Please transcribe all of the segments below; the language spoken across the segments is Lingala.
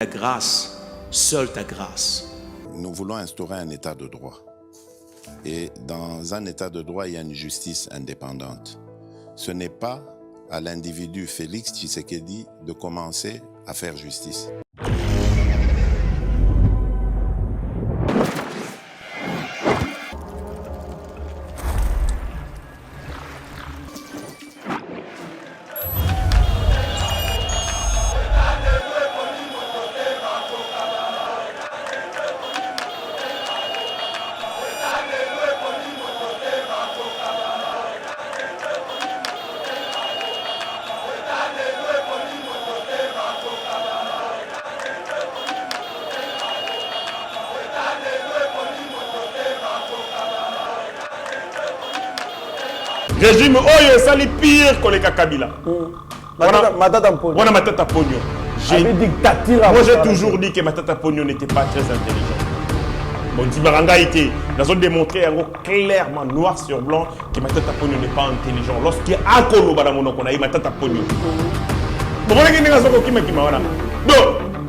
Ta grâce, seule ta grâce. Nous voulons instaurer un état de droit. Et dans un état de droit, il y a une justice indépendante. Ce n'est pas à l'individu Félix Tshisekedi de commencer à faire justice. Régime oyo sali pire que les Kabila. Matata Pogno. On a Matata Pogno. Moi j'ai toujours dit que Matata Pogno n'était pas très intelligent. Bon, Tibaranga était, nous avons démontré clairement, noir sur blanc, que Matata Pogno n'est pas intelligent. Lorsqu'il y a un colo, on a eu Matata Pogno. Bon, on a dit que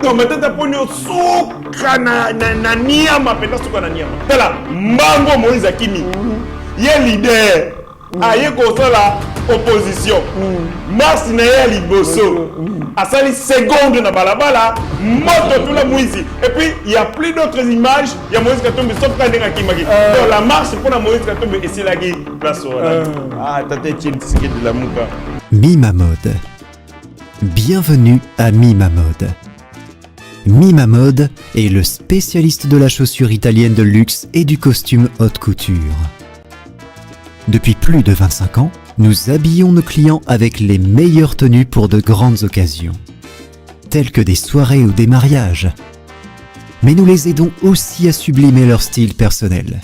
donc, Matata Pogno souka na niama, peut-être souka na niama. Tala, Mbango Moïse Akimi, il est leader. Aïe la opposition. Mars n'a liboso. À ça les secondes na balabala, moto tout la Moïse. Et puis il y a plus d'autres images. Il y a Moïse Katumbi sauf quand il Kimagi. Donc la marche pour la Moïse Katumbi et c'est la guerre. Place ah tata Tchil de la Mouka. Mima Mode. Bienvenue à Mima Mode. Mima Mode est le spécialiste de la chaussure italienne de luxe et du costume haute couture. Depuis plus de 25 ans, nous habillons nos clients avec les meilleures tenues pour de grandes occasions, telles que des soirées ou des mariages. Mais nous les aidons aussi à sublimer leur style personnel.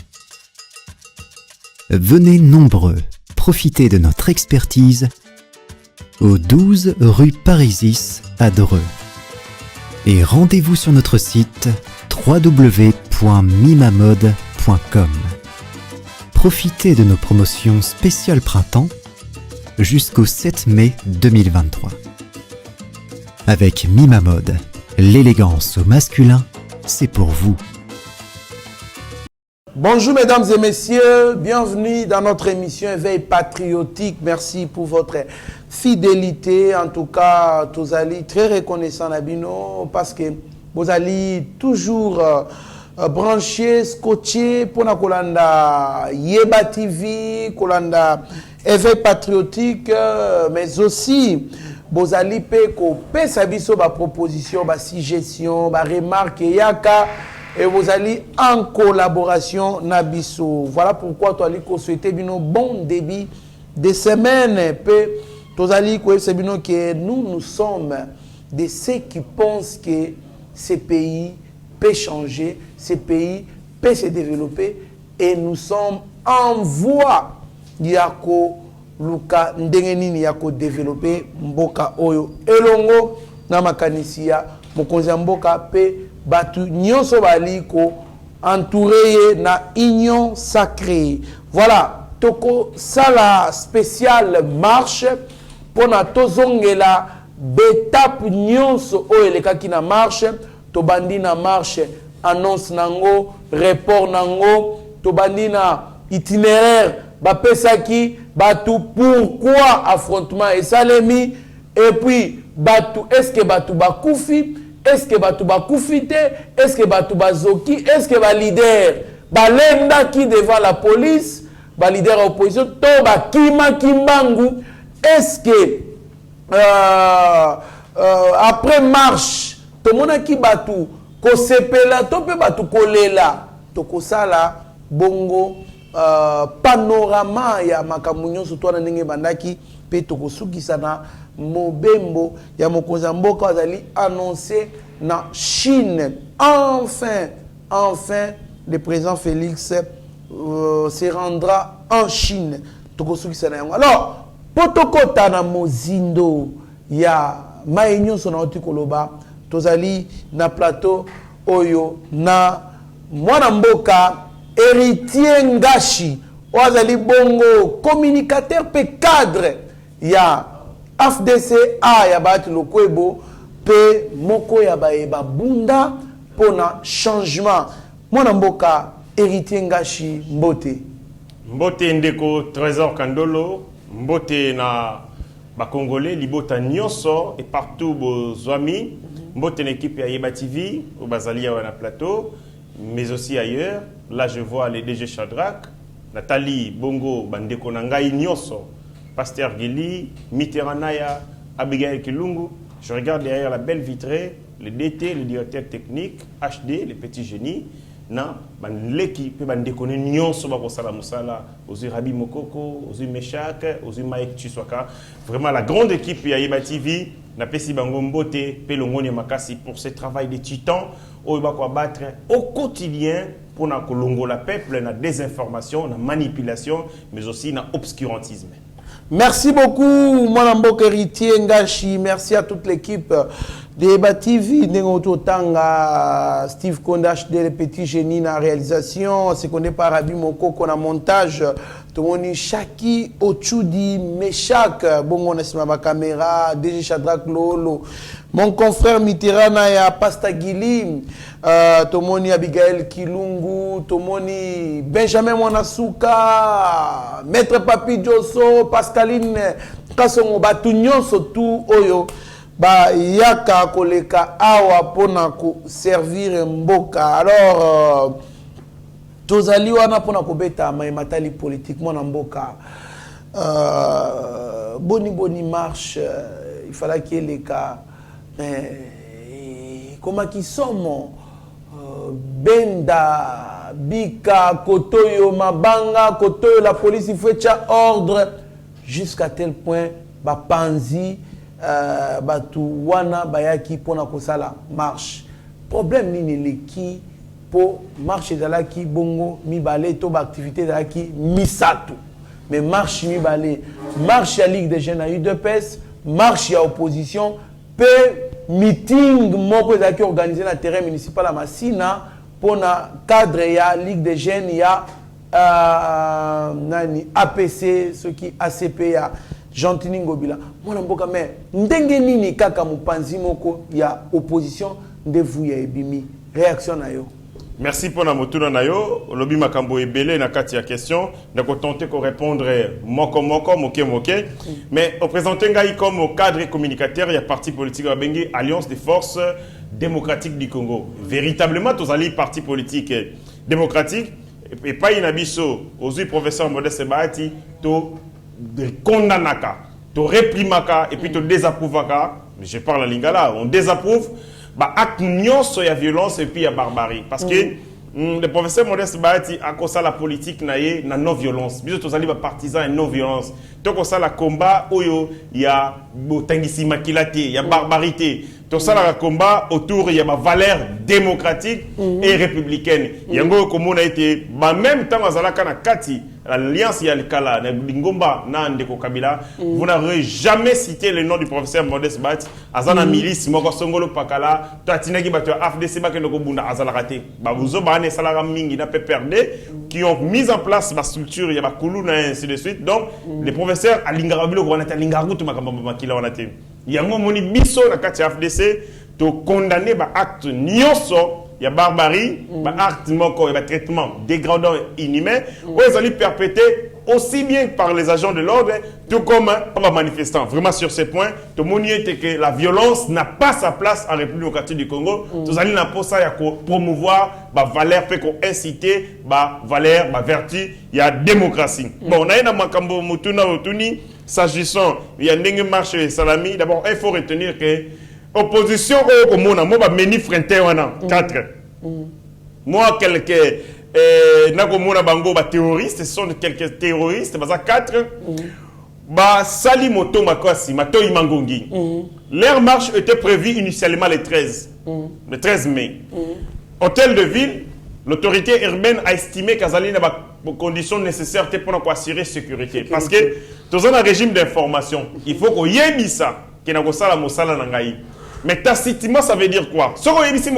Venez nombreux, profitez de notre expertise au 12 rue Parisis à Dreux. Et rendez-vous sur notre site www.mimamode.com. Profitez de nos promotions spéciales printemps jusqu'au 7 mai 2023. Avec Mima Mode, l'élégance au masculin, c'est pour vous. Bonjour mesdames et messieurs, bienvenue dans notre émission Éveil Patriotique. Merci pour votre fidélité. En tout cas, tous allez très reconnaissant à Bino parce que vous allez toujours branché, scotché pour la Kolanda Yeba TV, Kolanda Éveil Patriotique, mais aussi Bozali Peko, Pesabiso, ba proposition, ba suggestion, ba remarque, Yaka, et vous allez en collaboration Nabiso. Voilà pourquoi tu as souhaité un bon début de semaine. Que nous sommes de ceux qui pensent que ces pays peut changer, ces pays peut se développer et nous sommes en voie yako luka ndengenini yako développer mboka oyo elongo na makanisia mokonzi mboka pe batu nyonso baliko entouré na union sacrée. Voilà, toko sala spéciale marche pour na tozongela betape nyonso oyo elekaki na marche. Tobandi na marche, annonce nango, report nango, tobandi na itinéraire, bapesaki, batu pourquoi affrontement et salemi, et puis batu, est-ce que batu bakoufi, est-ce que batu bakoufite, est-ce que batu bazoki, est-ce que ba leader, ba lenda qui devant la police, ba leader opposition, to ba kima kimbangu, est-ce que après marche, tout le monde qui batu ko sepela to pe batu kolela to kosala bongo panorama ya makamunyo surtout na ndenge bandaki pe to kosukisa na mobembo ya mokonzi mboka azali annoncé na Chine. Enfin le président Félix se rendra en Chine to kosukisa na yango. Alors potokota na mozindo ya maenyo sona otikoloba tozali na plateau oyo na mwana mboka héritier Ngashi ozali bongo communicateur pe cadre ya FDCA ya batu lokwebo pe moko ya ba bunda pona changement. Mwana mboka héritier Ngashi Mbote. Mbote ndeko Trésor Kandolo, Mbote na ba Congolais, libota nyonso et partout bozwami. Mbote na équipe ya Yeba TV, au Bazalia ou na plateau, mais aussi ailleurs. Là je vois les DG Shadrach, Nathalie Bongo bandeko nangai nyonso, Pasteur Gili, Mitteranaya, Abigail Kilungu. Je regarde derrière la belle vitrée, le DT, le directeur technique, HD, les petits génies. Na l'équipe bandeko nyonso ba kosala musala, ozu Rabi Mokoko, ozu Meshak, ozu Mike Chiswaka. Vraiment la grande équipe ya Yeba TV, na pesi bango Mbote, pe longoni makasi pour ce travail de titan au ba ko battre au quotidien pour na kolongo la peuple na désinformation, na manipulation, mais aussi na obscurantisme. Merci beaucoup, mon mboka héritier Ngashi. Merci à toute l'équipe de Yeba TV. Nengoto Tanga, Steve Kondash, le petit génie na réalisation. C'est qu'on est par Rabi Mokoko na montage. Tomoni Shaki, Ochudi, Meshak. Bon, on a sur ma caméra. DG Shadrach Lolo. Mon confrère Mitterana ya Pasta Gili. Tomoni Abigail Kilungu. Tomoni Benjamin Mwanasuka. Maître Papi Josso. Pascaline Kasongo. Batunyon surtout Oyo. Ba yaka koleka awa pona ko servir mboka. Alors tozali wana pona ko beta matali politiquement na mboka. Boni marche, il fallait qu'il y ait les cas. Comment qui sommes Benda, Bika, Kotoyo, Mabanga, Kotoyo, la police il faut être ordre jusqu'à tel point ba panzi batu wana bayaki pona kosala marche. Problème nini leki po marche de la ki bongo mibale to ba activité de la ki misatu. Mais marche mibale, marche à Ligue des Jeunes à UDPS, marche à opposition, pe meeting moko qui organisé dans le terrain municipal à Massina pour na cadre ya Ligue des Jeunes ya nani APC ce qui ACP ya Gentini Ngobila. Mwana mboka me ndenge nini kaka mupanzi moko ya opposition ndevu ya ebimi réaction na yo. Merci pour la moto na yo, lobi makambo ebele na kati ya question, donc tenter ko répondre moko moke. Mais au présenter ngai comme au cadre communicateur, il y a parti politique à Bengi Alliance des forces démocratiques du Congo. Véritablement tous allés parti politique démocratique et pas inabiso aux professeur Modeste Bahati to condamnaka, to réprimaka et puis to désapprouvaka. Je parle en lingala, on désapprouve bah acte nyonso ya violence et puis ya barbarie parce que le professeur Modeste Bahati a conçu la politique na non violence biso tozali ba partisans et non violence to conçu la combat oyo ya botangisi makilate ya barbarité to sala la combat autour ya ba valeurs démocratiques et républicaines yango komona été ba même temps azalaka na kati l'alliance ya Kala na Lingomba na Ndeko Kabila vous n'aurez jamais cité le nom du professeur Modeste Bahati azana milice moko songolo pakala to atinaki bato AFDC ba kendo ko bunda azala raté ba buzo ba ne salara mingi na PPRD qui ont mis en place la structure ya ba kuluna et ainsi de suite donc les professeurs alingarabilo ko na talingarutu makamba makila wana te yango moni biso na kati AFDC to condamner ba acte nyonso il y a barbarie, acte moko, il y a traitement dégradant et inhumain, où ils allaient perpétrer aussi bien par les agents de l'ordre, tout comme par manifestants. Vraiment sur ces points, tout le monde est que la violence n'a pas sa place en République démocratique du Congo. Tout allez n'a pas ça, il y a promouvoir la valeur, inciter, la valeur, la vertu, il y a démocratie. Bon, on a un makambo mutuna otuni, s'agissant, il y a une marche salami. D'abord, il faut retenir que opposition au Komona, moi ba meni frente wana 4. Moi quelques nakomona bango ba terroristes, ce sont quelques terroristes, ba 4. Ba sali moto makwasi, mato imangongi. Leur marche était prévue initialement le 13 mai. Hôtel de ville, l'autorité urbaine a estimé qu'Azali n'a pas les conditions nécessaires pour assurer sécurité. Parce que dans un régime d'information, il faut qu'on y ait mis ça, qu'il n'a pas ça la nangaï. Mais tacitement, ça veut dire quoi? Si on a ici,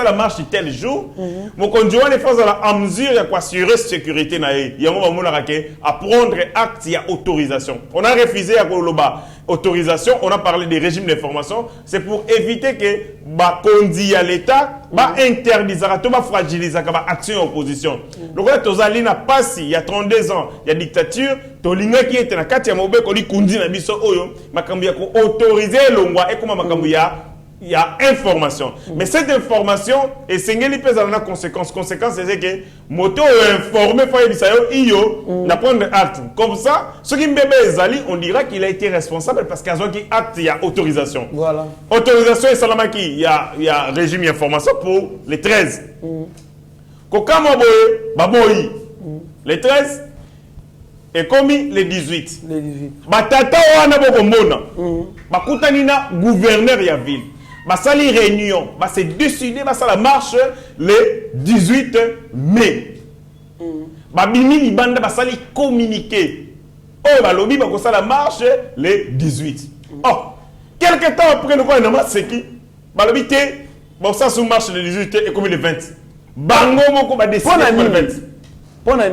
la marche tel jour, mon conjoint les fait à mesure de assurer sécurité. Il y a un moment à prendre acte, il y a autorisation. On a refusé à Koloba. autorisation, on a parlé des régimes d'information, c'est pour éviter que Bakondi à l'État interdisera, fragiliser l'action et opposition. Donc là, Tozali n'a pas si, il y a 32 ans, il y a dictature, Tolinga qui était dans 4e Mobé, Koli Kundi na biso Oyo, Makambia ko autoriser l'ongwa et comment Makambia. Il y a information. Mais cette information, et c'est une conséquence. Conséquence, c'est que moto informé, n'a pas de acte. Comme ça, ce qui me Zali, on dira qu'il a été responsable parce qu'à ce acte, il y a autorisation. Voilà. Autorisation et Salamaki, il y a régime d'information pour les 13. Kokama Baboyi, les 13, et commis les 18. Les 18. Batata wana bokombona. Bakutanina gouverneur ya ville. Basali réunion, c'est décidé, la marche le 18 mai. Babini Libanda basali communiqué. Oh, balobi bakosa la marche le 18. Oh, quelques temps après le quoi c'est qui? Balobi te, bon ça sous marche le 18 et comme le 20. Bango moko ba décidé pour le 20.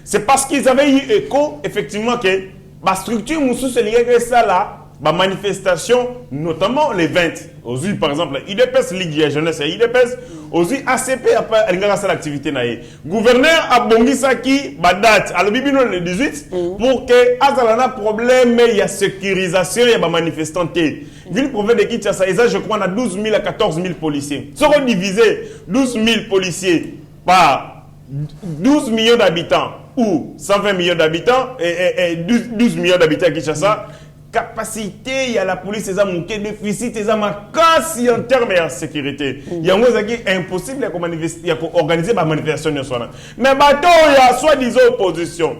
C'est parce qu'ils avaient eu écho effectivement que la structure moussou se liée que ça là. Ma manifestation, notamment les 20. Aujourd'hui, par exemple, IDPS, Ligue de jeunesse et IDPS, aujourd'hui, ACP, elle a fait l'activité. Gouverneur a bongi ça qui, date, à le 18, pour que, à problème, il y a sécurisation, il y a manifestants. Ville province de Kinshasa, je crois, on a 12 000 à 14 000 policiers. Si on divise 12 000 policiers par 12 millions d'habitants, ou 120 millions d'habitants, et 12 millions d'habitants à Kinshasa, capacité, il y a la police, il y a un déficit, il y a un casse en termes de sécurité. Il y a impossible d'organiser ma manifestation. Mais bateau, il y a soi-disant opposition.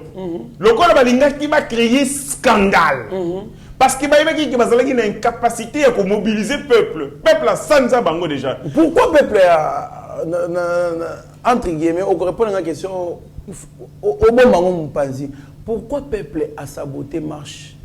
Le corps qui va créer scandale. Parce qu'il y a une incapacité à mobiliser le peuple. Le peuple a sans bango déjà. Pourquoi le peuple a, entre guillemets, on répond à la question, au bon moment, pourquoi le peuple a saboté marche?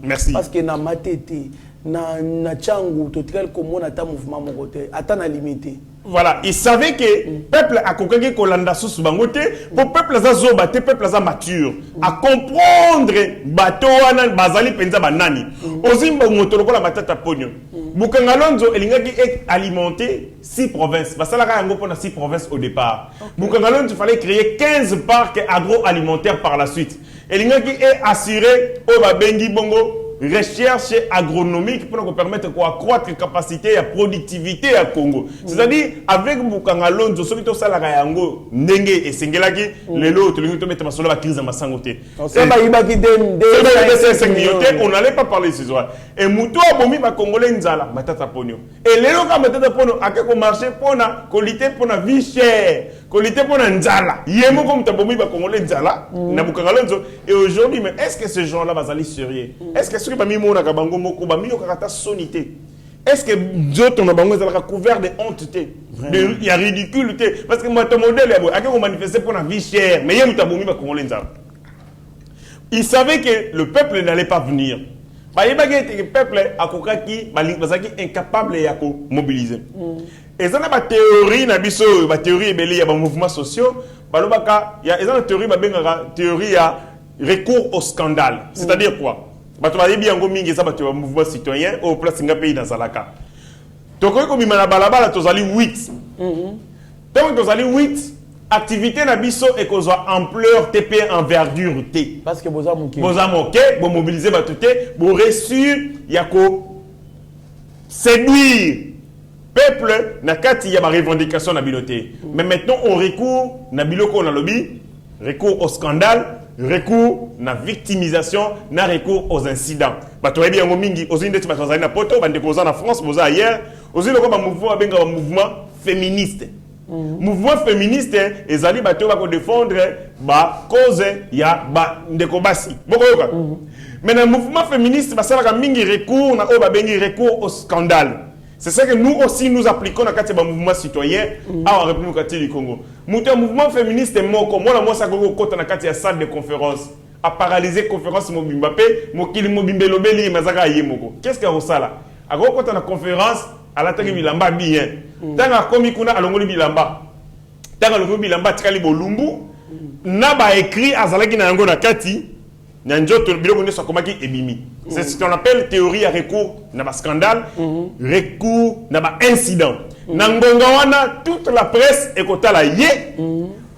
Merci. Parce que na matete, na changu, total comme on a ta mouvement mon côté, attend à limiter. Voilà, il savait que le peuple a compris que l'anda sous bangote, pour peuple a zobaté, peuple a mature, à comprendre bateau anan bazali penza banani. Ozimba motolo la matata pognon. Bukangalonzo elingaki est alimenté 6 provinces. Basalaka yango pona 6 provinces au départ. Bukangalonzo fallait créer 15 parcs agroalimentaires par la suite. Elingaki est assuré au babengi bongo recherche agronomique pour nous permettre d'accroître la capacité et productivité à Congo. C'est-à-dire, avec Bukangalonzo, ce qui est ça, la Yango, Ndenge et Sengelaki, les lots, les mettre sur la crise de Massangoté. On n'allait pas parler ce soir. Et Moutou a bomi ba Congolais Nzala, Matata Pogno. Et les lots, Matata Pogno, à quel marché pour la qualité pour la vie chère, qualité pour la Nzala. Yémo comme ta bomi ba Congolais Nzala, na Bukangalonzo. Et aujourd'hui, mais est-ce que ces gens-là vont aller sérieux? Est-ce que est-ce que d'autres ont couvert de honte? Il y a ridiculité. Parce que moi, ton modèle, il a manifesté pour la vie chère. Mais il savait que le peuple n'allait pas venir. Le peuple est incapable de mobiliser. Et ça, il y a une théorie, il y a des mouvements sociaux. Il y a une théorie, recours au scandale. C'est-à-dire quoi? Bato bien ngomingi ça bato mouvement citoyen au place nga pays dans Zalaka. Toko ko bimana balabala tozali 8. Donc tozali 8 activité na biso et ko zo ampleur TP envergure T. Parce que boza moké. Boza moké, bo mobiliser bato T, bo reçu yako séduire peuple na kati ya ba revendication na biloté. Mais maintenant on recourt na biloko na lobby, recours au scandale. Recours na victimisation, na recours aux incidents. Batoyebi yango mingi, ozindi ndeti batozali na poto, bande koza na France, boza ailleurs, ozindi ko ba mouvement benga mouvement féministe. Mouvement féministe ezali bato ba ko défendre ba cause ya ba ndeko basi. Boko yoka. Mais na mouvement féministe basalaka mingi recours na o ba bengi recours au scandale. C'est ça que nous aussi nous appliquons dans le mouvement citoyen à la République du Congo. Mon mouvement féministe est mort. Moi, je suis dans la salle de conférence. À paralyser la conférence, je suis qu'est-ce qu'il y a ça là? À la conférence, à la télé, bilamba bien. Tant que komi kuna alongoli bilamba. Tant que alongoli bilamba tikali bolumbu. Naba écrit azalaki na yango na kati. C'est ce qu'on appelle théorie à recours na scandale, recours na incident. Nangongawana toute la presse est kotala yé.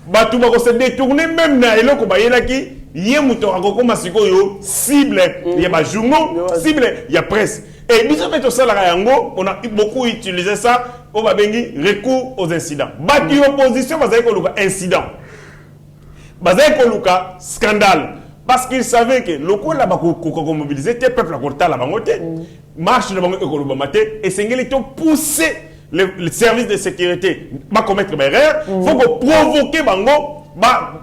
Batu ba ko se détourner même na eloko ba yelaki yé muto akoko masiko yo cible ya ba journaux cible ya presse. Et biso meto sala yango on a beaucoup utilisé ça au babengi recours aux incidents. Batu opposition bazai ko luka incident. Bazai ko luka scandale. Parce qu'ils savaient que le coup là-bas qu'on mobilisait, le peuple a porté la bangote, marche de bangote et c'est qu'ils ont poussé le service de sécurité à commettre des erreurs. Il faut provoquer bango,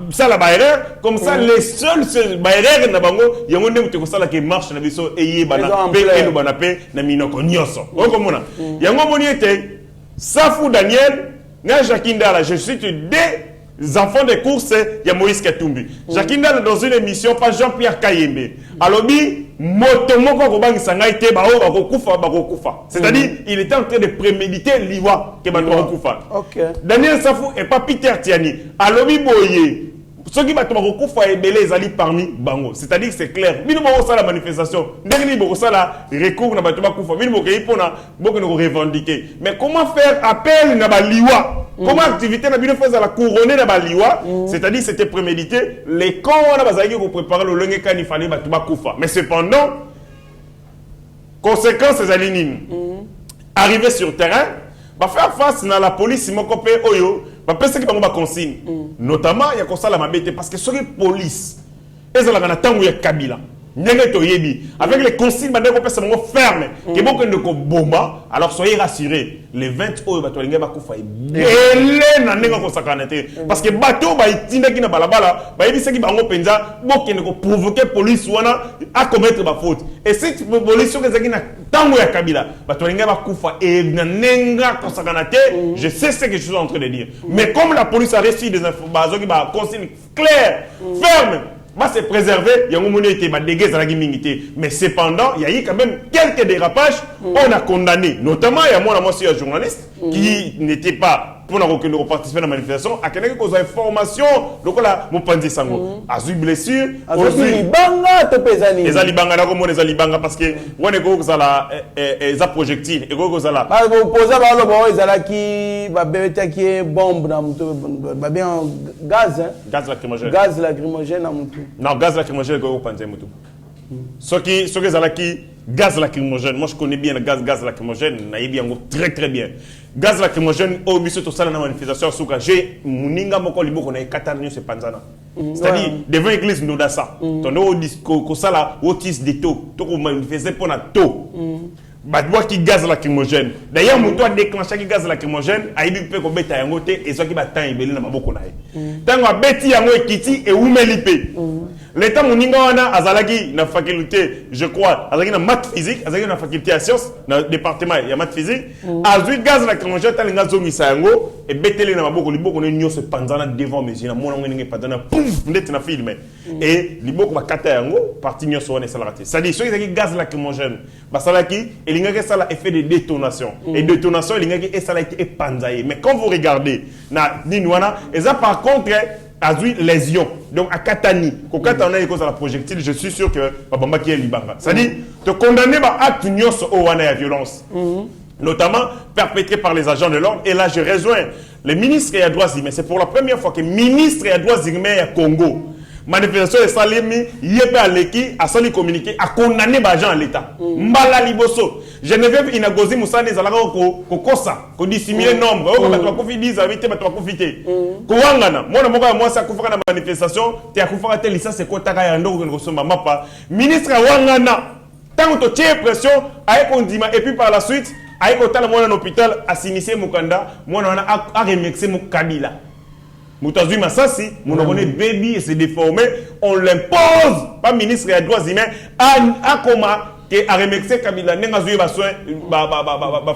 ça la erreur, comme ça les seuls erreurs na bango, il y a un monde qui marche na biso et y bana pe et nous bana pe na minoko nyoso. On comprend. Il y a un moment était Safou Daniel, na Jakindala, je suis des enfants de course, il y a Moïse Katumbi. Jacques Ndala dans une émission, pas Jean-Pierre Kayembe. Alors, c'est-à-dire, il était en train de préméditer l'Iwa que Daniel Safou et pas Peter Tiani. Alors, Boye. Ceux qui battent Marokufa et Belé, ils allaient parmi Bango. C'est-à-dire que c'est clair. Nous avons la manifestation. Nous avons le recours na battu Marokufa. Nous avons revendiqué. Mais comment faire appel na Baliwa? Comment activité na faire la couronner na Baliwa? C'est-à-dire c'était prémédité. Les camps on a bazaki pour préparer le longue kan il fallait battu Marokufa. Mais cependant, conséquences des alignes. Arriver sur terrain, va faire face à la police, mon copain Oyo. Parce que les consigne, notamment il y a comme ça la mabete parce que sur les police, ils ont la tango ya Kabila. Avec les consignes, ils sont fermes. Qui bon que ne bomba, alors soyez rassurés. Les 20 euros, parce que bateau ba itinda ki na balabala, ba yebi seki bango penza, bo ke ne ko provoquer police wana à commettre ma faute. Et cette police que zaki na tango ya Kabila, bato linga ba kufa et na nenga ko sakanate, je sais ce que je suis en train de dire. Mais comme la police a reçu des informations qui ba consigne claire, ferme. C'est préservé, il y a un moment qui a déguisé la guimingité. Mais cependant, il y a eu quand même quelques dérapages. On a condamné, notamment, il y a moi, aussi un journaliste qui n'était pas pour participer à la manifestation, à quelqu'un qui a une formation, donc là, mon pandé sango. A eu blessure, a eu libanga, te pesani. Les alibanga, les alibanga, parce que on est gros, ça la, ça projectile, et gros, ça la. Vous posez à l'eau, ils allaient qui, va bébé qui est bombe, va bien gaz, hein. Gaz lacrymogène. Gaz lacrymogène à moutou. Non, gaz lacrymogène, gros, pandé moutou. Ceux qui allaient qui, gaz lacrymogène, moi je connais bien le gaz lacrymogène, naïbi yango très très bien. Gaz lacrymogène, au monsieur tout ça dans la manifestation, j'ai muninga moko libo qu'on a katanyo se panzana. C'est-à-dire devant l'église nous da ça. Ton au disco ko sala otis de to, to ko manifester pour na to. Badwa qui gaz lacrymogène. D'ailleurs mon toit déclenché qui gaz lacrymogène, aibi pe ko beta yango te et so ki ba tan ibeli na maboko na ye. Tango beti yango ekiti et umelipe. L'état moninga wana azalaki na faculté, je crois, azalaki na maths physique, azalaki na faculté à sciences, na département ya maths physique, azui gaz lacrymogène talinga zongisa yango et betele na maboko liboko ne nyoso panzana devant mes yeux na mona ngenge panzana pouf ndete na filme et liboko ba kata yango parti nyoso wana salati. Ça dit ceux qui gaz lacrymogène, ba salaki elingaki sala effet de détonation et détonation elingaki et salaki et panzaye. Mais quand vous regardez na ninwana, et ça par contre azui lésion. Donc à Katani, quand on a cause à la projectile, je suis sûr que Babamba qui est libanga. Ça dit te condamner à acte nyos au wana violence. Notamment perpétré par les agents de l'ordre. Et là, je rejoins les ministres et les droits humains. C'est pour la première fois que ministre et les droits humains à Congo, manifestation de Salimi, Yépe Aleki, a sali communiqué, a condamné les agents à l'État. Mbala Liboso. Geneviève Inagozi Moussane Zalaga ko kosa, ko dissimuler nombre. Oh, batwa kofi 10 habité, batwa kofité. Ko wangana. Moi ça kofaka na manifestation, te akufaka te licence ko taka ya ndoko ko somba mapa. Ministre wangana. Tant que tu as pression, avec on dit et puis par la suite, avec au talent mon hôpital a s'initier Mukanda, moi on a remixé mon Kabila. Moutazui Massassi, mon baby et s'est déformé, on l'impose, pas ministre des droits humains, à comment que a remixé Kabila n'a pas eu besoin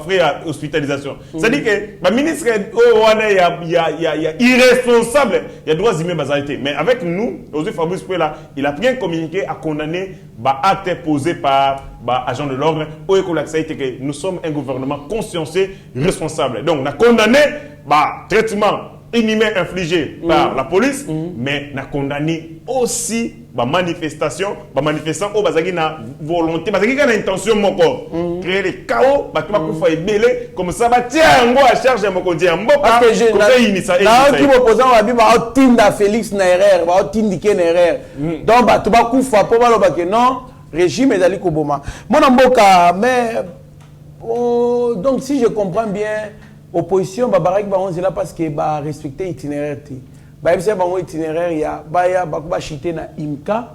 frère hospitalisation. C'est-à-dire que le ministre il y a irresponsable, il y a droits humains basalité. Mais avec nous, aujourd'hui Fabrice Pouela, il a bien communiqué à condamner acte posé par agent de l'ordre au écolaxité que nous sommes un gouvernement consciencieux, responsable. Donc on a condamné traitement inhumain infligé par la police, mais on a condamné aussi manifestation, manifestant au bazaki na volonté, bazaki na intention moko créer le chaos, batuma kufa ebele comme ça ba tia ngo à charge mokonzi ya mboka parce que je na qui opposant wa bi ba tinda Félix na erreur, ba tindike na erreur. Donc batuma kufa po baloba que non, régime ezali koboma. Mona mboka mais donc si je comprends bien opposition ba baraki ba on là parce que ba respecter itinéraire. Bah il y a un itinéraire, il y a ba chité na imka,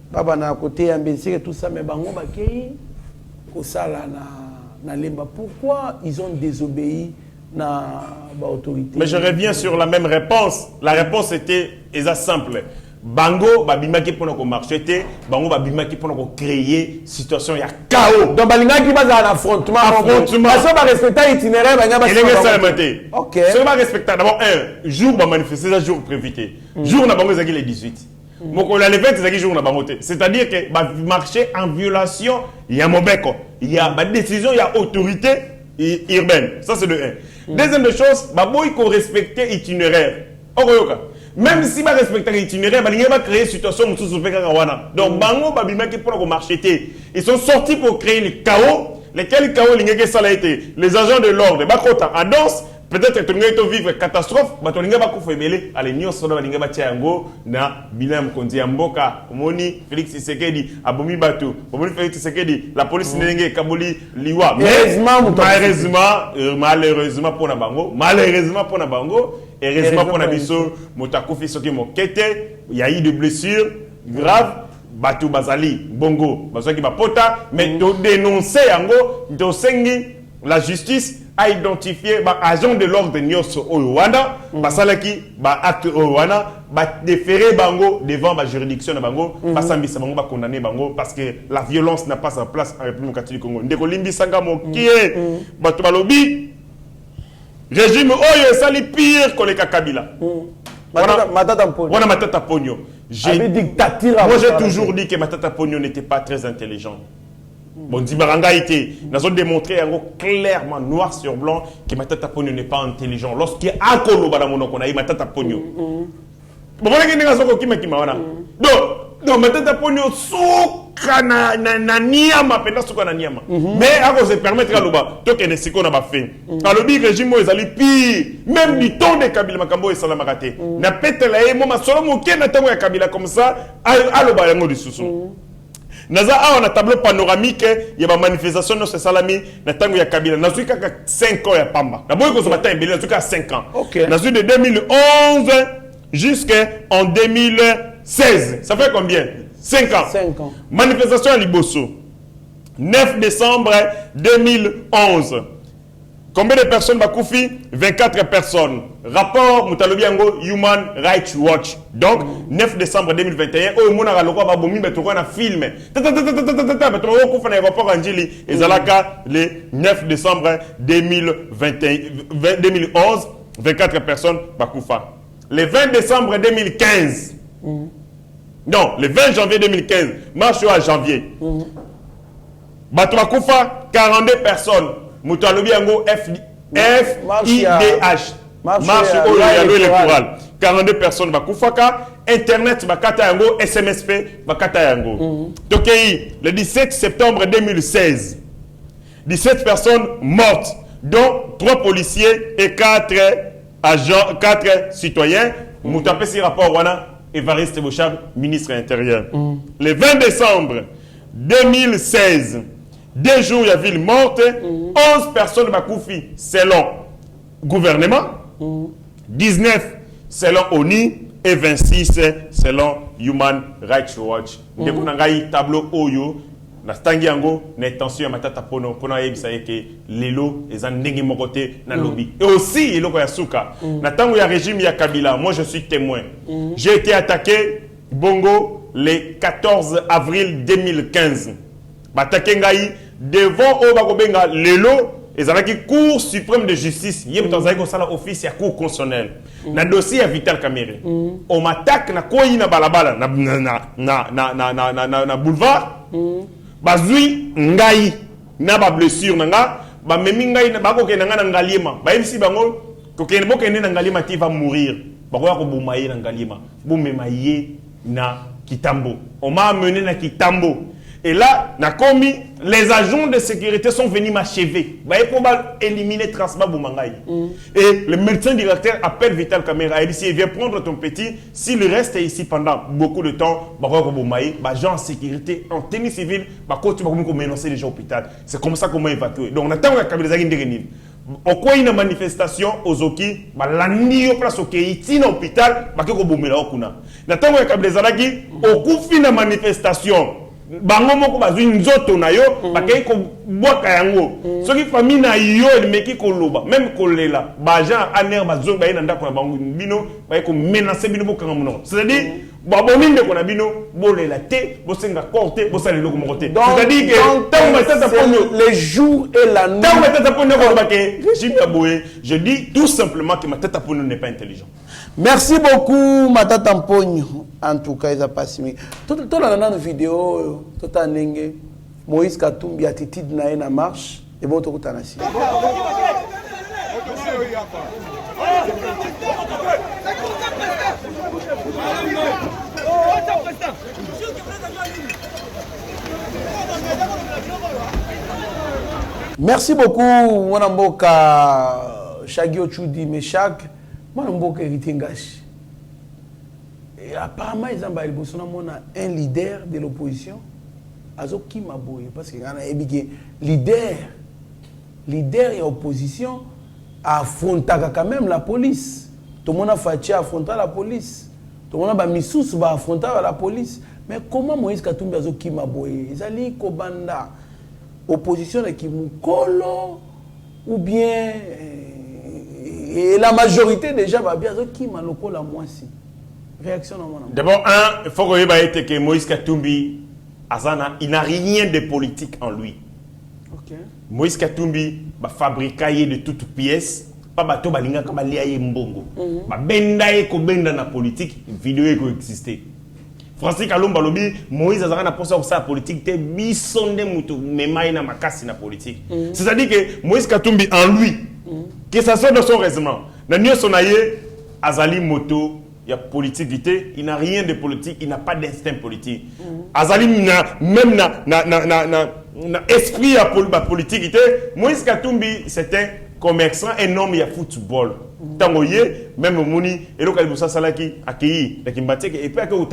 baba na côté ambensé tout ça mais bango ba kei ko sala na lemba. Pourquoi ils ont désobéi na ba autorité? Mais je reviens sur la même réponse. La réponse était simple. Bango babimaki pour nous marcher, bango babimaki pour nous créer situation ya chaos. Donc balinga qui base en affrontement. Parce que ba respecter itinéraire banga ba. OK. Ce va respecter d'abord un jour ba manifester, un jour prévité. Jour na bango zaki les 18. Moko la le 20 zaki jour na bango té. C'est-à-dire que ba marcher en violation ya mobeko. Il y a ba décision, il y a autorité urbaine. Ça c'est de 1. Deuxième de chose, ba boy ko respecter itinéraire. Okoyoka. Même si ba respecter l'itinéraire, ba va créer une situation où tout se donc bango babimaki pour marcher. Ils sont sortis pour créer le chaos, lesquels chaos l'ingé ça a été les agents de l'ordre ba kota en danse, peut-être que tu vivre catastrophe, ba to linga ba ko febele ale nyo solo ba linga ba tiango na bilam konzi ya mboka moni Félix Tshisekedi abomi batu, abomi Félix Tshisekedi la police n'engé kaboli liwa. Malheureusement pour na bango, et heureusement pour Nabiso, Motakofi Soki Mokete, il y a eu des blessures graves, Batou Bazali, Bongo, Bazaki Bapota, mais de dénoncer Yango, de sengi, la justice a identifié agent de l'ordre de Nyos Oyuana, Basalaki, acte Oyuana, déféré Bango devant la juridiction de Bango, Basambi Sabango va condamner Bango parce que la violence n'a pas sa place en République catholique du Congo. Ndekolimbi Sangamo, qui est Batou Balobi. Régime oyo sali pire que les Kabila. Matata Pogno. Moi j'ai toujours dit que Matata Pogno n'était pas très intelligent. Bon, Dimaranga était. Nous avons démontré clairement, noir sur blanc, que Matata Pogno n'est pas intelligent. Lorsqu'il y a un colo, on a eu Matata Pogno. Bon, donc Matata Pogno souka na niama, penda souka na niama. Mais à cause de permettre à l'oba, tout est ce qu'on a fait. Alors le régime ils allaient pire, même du temps de Kabila Makambo et Salamaraté. Na pète la émo ma solo moké na tango ya Kabila comme ça, à l'oba yango du sousou. Naza a un tableau panoramique, il y a une manifestation de ce salami, na tango ya Kabila. Na suika 5 ans ya Pamba. Na boy ko so matin belé na suika 5 ans. Na suite de 2011 jusqu'en 2016. Ça fait combien? 5 ans. 5 ans. Manifestation à Liboso. 9 décembre 2011. Combien de personnes Bakoufi? 24 personnes. Rapport Moutalobiango Human Rights Watch. Donc, 9 décembre 2021. Oh, mon aéroport va bomber, mais tu vois un film. Mais tu vois un aéroport Angeli. Et Zalaka, le 9 décembre 2011. 24 personnes Bakoufa. Le 20 décembre 2015. Non, le 20 janvier 2015, marche à janvier. Batouakoufa, 42 personnes. Moutalobiango FIDH. Marche au électoral. 42 personnes Bakoufaka. Internet Bakata Yango, SMSP Bakata Yango. Tokei, le 17 septembre 2016. 17 personnes mortes, dont 3 policiers et 4 agents, 4 citoyens. Moutapé si rapport Wana. Évariste Bouchard, ministre intérieur. Le 20 décembre 2016, 2 jours, il y a ville morte, 11 personnes Bakoufi selon gouvernement, 19 selon ONU et 26 selon Human Rights Watch. Dès qu'on a un tableau Oyo, na stangi yango na intention ya Matata Pono pona yebisa yeke lelo eza ndenge mokote na lobby. Et aussi iloko ya suka na tango ya régime ya Kabila, moi je suis témoin. J'ai été attaqué Bongo le 14 avril 2015. Attaqué ngai devant Obakobenga lelo ezalaki Cour suprême de justice yeb tozali ko sala office ya Cour constitutionnelle na dossier ya Vital Kamerhe. On m'attaque na koyi na balabala na boulevard. Bazui ngai na ba blessure nanga ba memi ngai na bako ke nanga na ngalima ba MC bango ko ke na ngalima ti va mourir bako ya ko bumaye na ngalima bu memaye na Kitambo. On m'a amené à Kitambo. Et là, les agents de sécurité sont venus m'achever. Ils vont éliminer Transma Boumangaï. Et le médecin directeur appelle Vital Kamera. Il dit, si il vient prendre ton petit, s'il reste ici pendant beaucoup de temps, les gens en sécurité, en tenue civile, tu vas menacer les gens à l'hôpital. C'est comme ça qu'on m'a évacué. Donc on attend que les agents au quoi une manifestation aux Oki, l'année au place au Keïti dans l'hôpital, on attend que les agents au coup fin de manifestation. Bango moko bazwi nzoto na yo bakay ko boka yango soki famille na yo meki ko loba même ko lela bajan aner bazonga bayina ndako na bango bino bay ko menacer bino bokanga muno c'est-à-dire baboni ndeko na bino bolela te bosenga korte bosala loko moko te c'est-à-dire que les jours et la nuit tant matata ponyo ko baké régime Kaboé je dis tout simplement que matata ponyo n'est pas intelligent. Merci beaucoup Matata Mponyo. En tout cas, il a passé. Tout la vidéo, tout le monde, Moïse Katumbi attitude na marche et bon tout le temps. Merci beaucoup mon mboka Shagio Chudi Meshak. Moi, je suis et apparemment, ils ont un leader de l'opposition. Azoki Maboye. Parce qu'il y a un leader de l'opposition affronte quand même la police. Tout le monde a fait affronter la police. Tout le monde a mis sous affronter la police. Mais comment Moïse Katumbi Azoki Maboye? Ils allaient Kobanda. Opposition de Kimukolo ou bien. Et la majorité déjà va bien qui m'a loco la moitié. Réaction dans mon âme. D'abord, il faut que Moïse Katumbi, il n'a rien de politique en lui. Okay. Moïse Katumbi va fabriquer de toutes pièces. Pas bateau balinga comme liaye mbongo. Ba benda ko benda na politique, vidéo ko exister. Francis Kalomba lobi Moïse azana penser ça politique te bisonde mutu memaina na makasi na politique. C'est-à-dire que Moïse Katumbi en lui que ça soit dans son raisonnement. Dans son aïe, Azali Moto, il y a politique, il n'a rien de politique, il n'a pas d'instinct politique. Azali même na esprit à politique. Moïse Katumbi, c'était commerçant, un homme, il y a football. Tangoye, même Mouni, et donc il Salaki, accueilli, et puis il y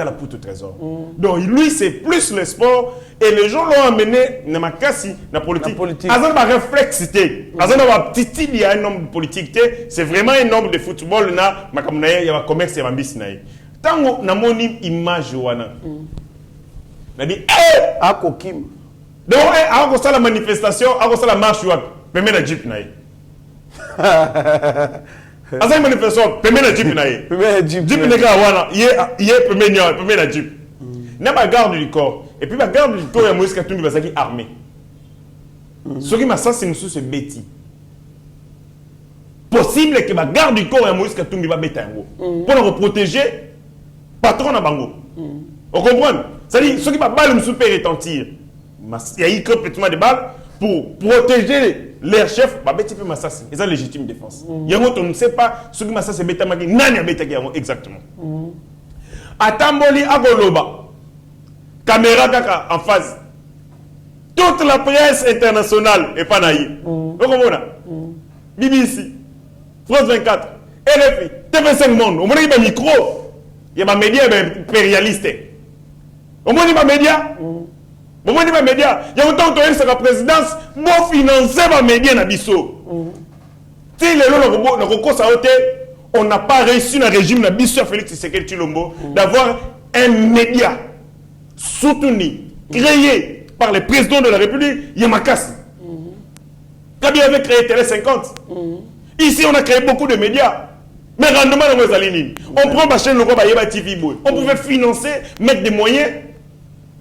a la poutre au trésor. Donc lui, c'est plus le sport, et les gens l'ont amené dans ma casse, dans la politique. Azan va réflexité. Azan va petit, il y a un homme de politique, c'est vraiment un homme de football, il y a un commerce, il y a un business. Tango, na moni image wana. On a dit, à Kokim. Donc, à la manifestation, à la marche, mais la jeep naï. Asa manifestation pembe na jeep na ye. Jeep ne ka wana ye pembe na jeep. Na ba garde du corps et puis ba garde du corps ya Moïse Katumbi bazaki armé. Soki masasi musu se beti. Possible que ba garde du corps ya Moïse Katumbi ba beta yango pour le protéger patron na bango. On comprend? C'est-à-dire soki ba balle musu peut retentir. Il y a eu complètement de balles pour protéger leur chef, c'est la légitime défense. On ne sait pas ce que c'est exactement. Atamboli Agoloba, caméra en face. Toute la presse internationale est pas naïe. BBC, France 24, RFI, TV5 Monde, on a un micro, il y a des médias impérialistes. On a des médias. Bon, il y a autant que la présidence pour financer les médias na biso. Si on n'a pas réussi dans le régime na biso Félix Tshisekedi Tshilombo d'avoir un média soutenu, créé par le président de la République, Yamakasi. Kabi avait créé Télé 50. Ici, on a créé beaucoup de médias. Mais rendement dans les lignes. On prend ma chaîne, on pouvait financer, mettre des moyens.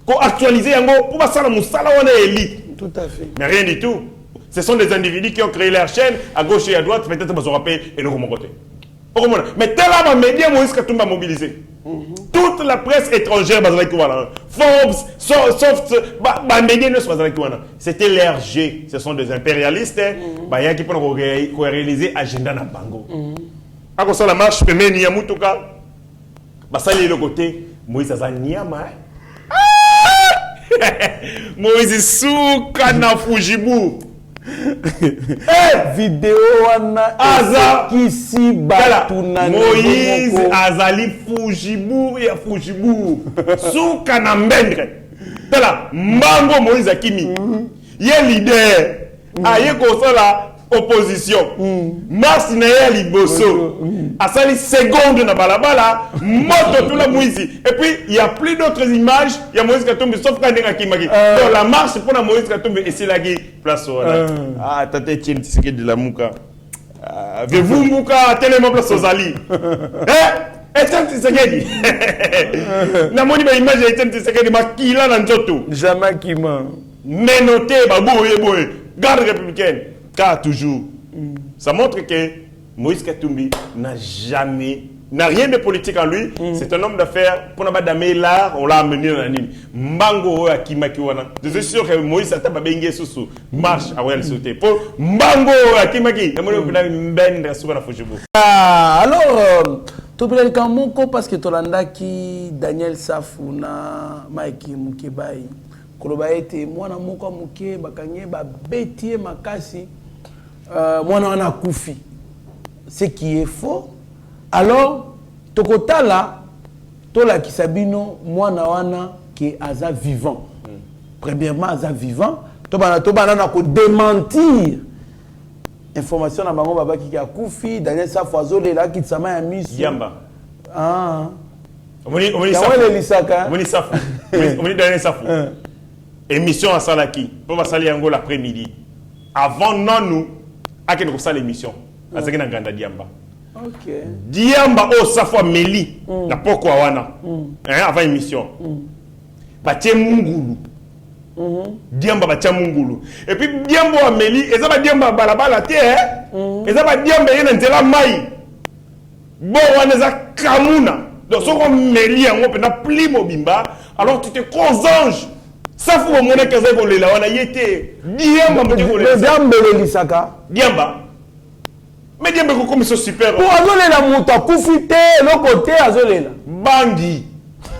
Pour actualiser pour passer la moussala on est élite. Tout à fait. Mais rien du tout. Ce sont des individus qui ont créé leur chaîne à gauche et à droite, peut-être qu'ils ont rappelé et nous mon côté. Mais tel là, les médias Moïse Katumbi a mobilisé. Toute la presse étrangère, Forbes, Soft, les médias ne sont pas c'était l'RG. Ce sont des impérialistes qui peuvent réaliser l'agenda na bango. À cause de la marche, mais il y a le côté. Moïse aza nyama. Moïse souka na Fujibu. Vidéo wana Aza kisi batuna Moïse azali Fujibu ya Fujibu. Souka na mbendre. Tala mbango Moïse akimi. Ye leader. Aye kosala opposition. Mars na ye liboso. Asali seconde na balabala. Moto tout la Moïse. Et puis il y a plus d'autres images. Il y a Moïse Katumbi sauf quand il y a Kimaki. Donc la marche pour la Moïse Katumbi et c'est la place. Ah, tate tient tiseke de la mouka. Avez-vous mouka tellement place aux ali. Etienne Tshisekedi. Na moni ba image Etienne Tshisekedi makila na nzoto. Jamais kima. Menoté ba boye. Garde républicaine. Car toujours. Ça montre que Moïse Katumbi n'a rien de politique en lui. C'est un homme d'affaires. Pour n'a pas d'amener l'art, on l'a amené dans la ligne. Mbango à Kimakiwana. Je suis sûr que Moïse a tababengé sous marche à Royal sauter. Pour Mbango à Kimaki. Alors, tu peux dire que parce que tu as qui Daniel Safou na Mike Mukebai. Kolobaete mwana moko muke bakanye ba betie makasi mwana wana kufi. Ce qui est faux. Alors, tokotala tola kisabino mwana wana qui aza vivant. Premièrement aza vivant, tobana na ko démentir information na bango baba ki akufi Daniel Safou azolela ki tsama ya miso. Yamba. Ah. Omoni Safou. Omoni Daniel Safou. Émission à Salaki. Pour va salir yango l'après-midi. Avant non nous à que nous ça l'émission. À ce que na ganda Diamba. OK. Diamba o Safou Meli na poko wana. Avant émission. Batie mungulu. Diamba batia mungulu. Et puis Diamba Meli, eza ba Diamba balabala te eza ba Diamba yena nzela mai. Bon wana za kamuna. Donc so ko Meli yango pe na pli mobimba, alors tu te consanges. Safou au monde kaza ko lela wana yete. Diamba mo ko lela. Diamba lelisaka. Diamba. Mais Diamba ko comme super. Pour azolela muta kufite le côté azolela. Bangi.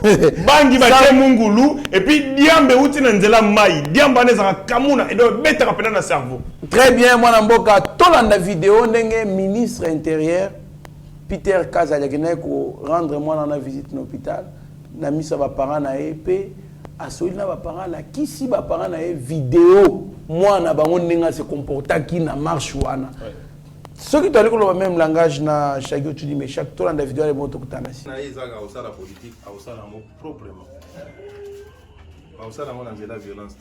Bangi batie mungulu et puis Diamba uti na nzela mai. Diamba neza kamuna et donc beta rapena na cerveau. Très bien mwana mboka tolanda vidéo ndenge ministre intérieur Peter Kazadi ko rendre moi na visite na hôpital na misa ba parents na EP asoli na ba parents la kisi ba parents na vidéo moi na bango ndenge se comporta ki na marche wana. Ce qui t'a dit que le même langage na Shagio tu dis mais chaque tour dans vidéo les mots tokutanasi. Na ezaka osala politique osala mo proprement. Osala mo na la violence.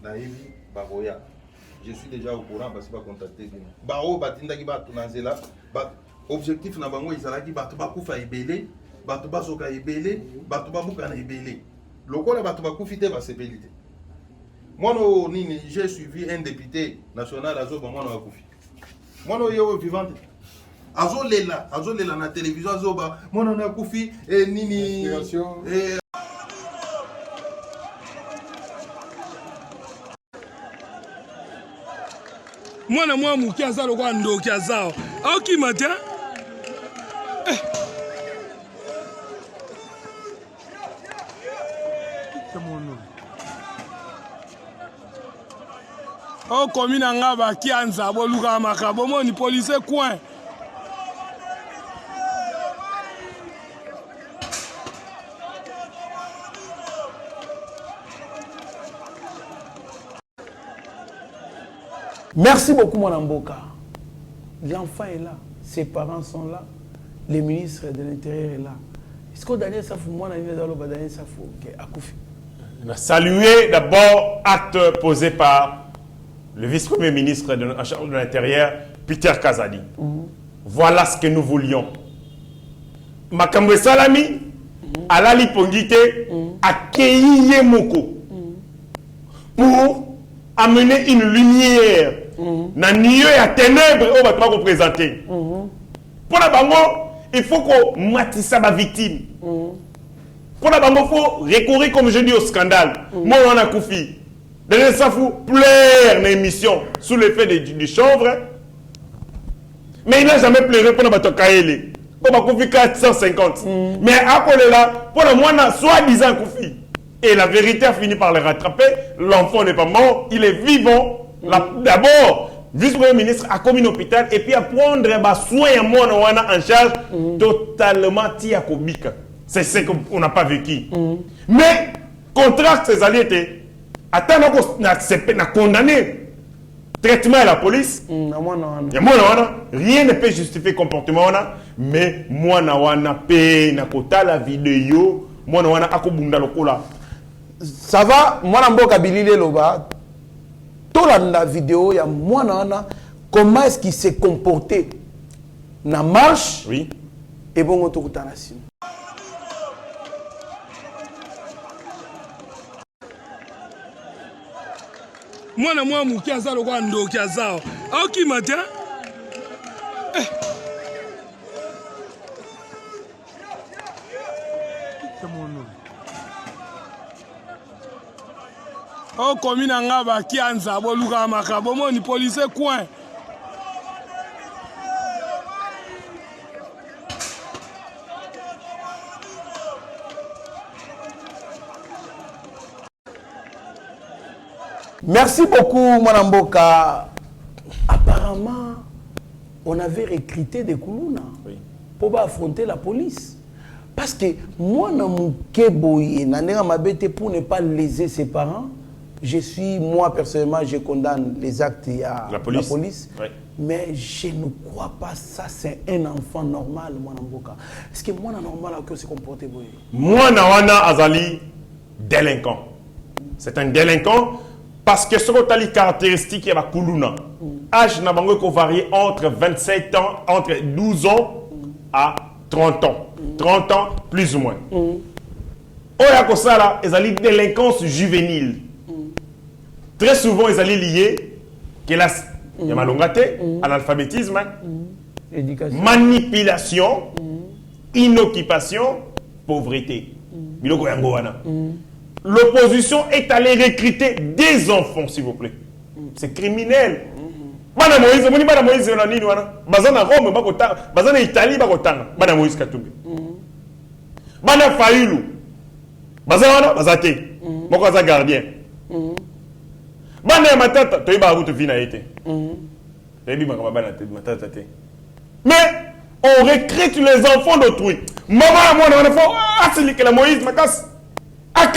Na hivi baroya. Je suis déjà au courant parce que ba contacter bino. Baro batinda ki ba tunanzela ba objectif na bango izalaki bato bakufa ebele, bato bazoka ebele, bato babuka na ebele. Lokola bato bakufite ba sepelite. Moi, j'ai suivi un député national à Zoba, moi, je suis vivant. Azolela na télévision Zoba, moi, je suis et Nini. Moi, muki azalo kwa ndoki azao. Aoki matin. Oh, commune Angaba qui a nzabo luka makabo moni police coin. Merci beaucoup mon amboka. L'enfant est là, ses parents sont là, le ministre de l'Intérieur est là. Est-ce que Daniel Safou moi Daniel Safou akufi. Saluer d'abord acte posé par le vice-premier ministre en charge de l'Intérieur, Peter Kazadi. Voilà ce que nous voulions. Makambe Salami, Alali Pongite, accueilli Yemoko pour amener une lumière dans le milieu et à ténèbres où on va représenter. Pour la bango, il faut qu'on matisse sa victime. Pour la bango, il faut recourir, comme je dis, au scandale. Moi, on a Koufi. Daniel Safou pleure l'émission sous l'effet du chanvre. Mais il n'a jamais pleuré pour notre Kaele. Comme Koufi 450. Mais à là, pour le moins, soi-disant Koufi. Et la vérité a fini par le rattraper. L'enfant n'est pas mort, il est vivant. D'abord, vice-premier ministre a commis un hôpital et puis à prendre soin en charge totalement tiakobika. C'est ce qu'on n'a pas vécu. Mais, contraire ces alliés, attends, on a condamné traitement à la police. Rien ne peut justifier le comportement. Mais moi, je la vidéo. Ça va, moi, je suis là. Tout la vidéo, il y a moi, comment est-ce qu'il s'est comporté dans la marche. Oui. Et bon, on te la nation. Mwana mwa mukiaza lokwa ndo kiazao. Au ki matin? Oh komina ngaba kianza boluka makabo moni police coin. Merci beaucoup, Mwanamboka. Apparemment, on avait recruté des Koulouna pour affronter la police. Parce que moi, pour ne pas léser ses parents, moi personnellement, je condamne les actes à la police. Oui. Mais je ne crois pas ça, c'est un enfant normal, Mwanamboka. Est-ce que moi, normal, que se comporter? Moi, Nawana Azali, délinquant. C'est un délinquant. Parce que ce que tu as les caractéristiques, il y a Koulouna. Âge n'a pas varié entre 27 ans, entre 12 ans à 30 ans. 30 ans, plus ou moins. Oya Kosala, ils ont une délinquance juvénile. Très souvent, ils ont lié il y a malongate, analphabétisme, manipulation, inoccupation, pauvreté. Biloko yangoana. L'opposition est allée recruter des enfants, s'il vous plaît. C'est criminel. Bana Moïse, moni bana Moïse na nini wana? Bazana Rome bakotanga, bazana Italie bakotanga, bana Moïse Katumbi. Bana Fayulu. Bazana bazate. Moko za gardien. Bana matata, toyeba route vina été. Toyebi makaba bana matata te. Mais on recrute les enfants d'autrui. Maman moi na fo asili que la Moïse makas. Moi,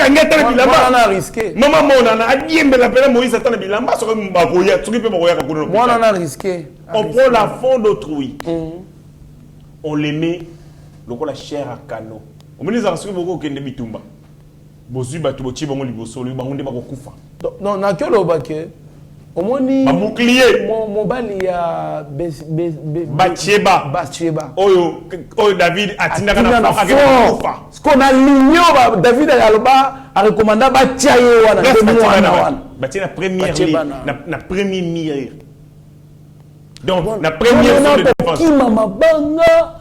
on a risqué. Maman, on a dit Moïse attend bilamba sur un baroya. Moi, on a risqué. On prend la fond d'autrui. On les met la chair à canot. On met les archives au Kende Bitumba. Bozu Batubochi Bango Libosolo, Bangonde Bakokufa. Non, n'a que le baquet. Au moni. Bouclier. Mon bali a Bacheba. Oyo David Atinaka na Kufa. Ce qu'on a l'igno, David a recommandé Batiaye wana. Batiaye la première ligne, la première mire. Donc la première zone de défense. Qui mama banga.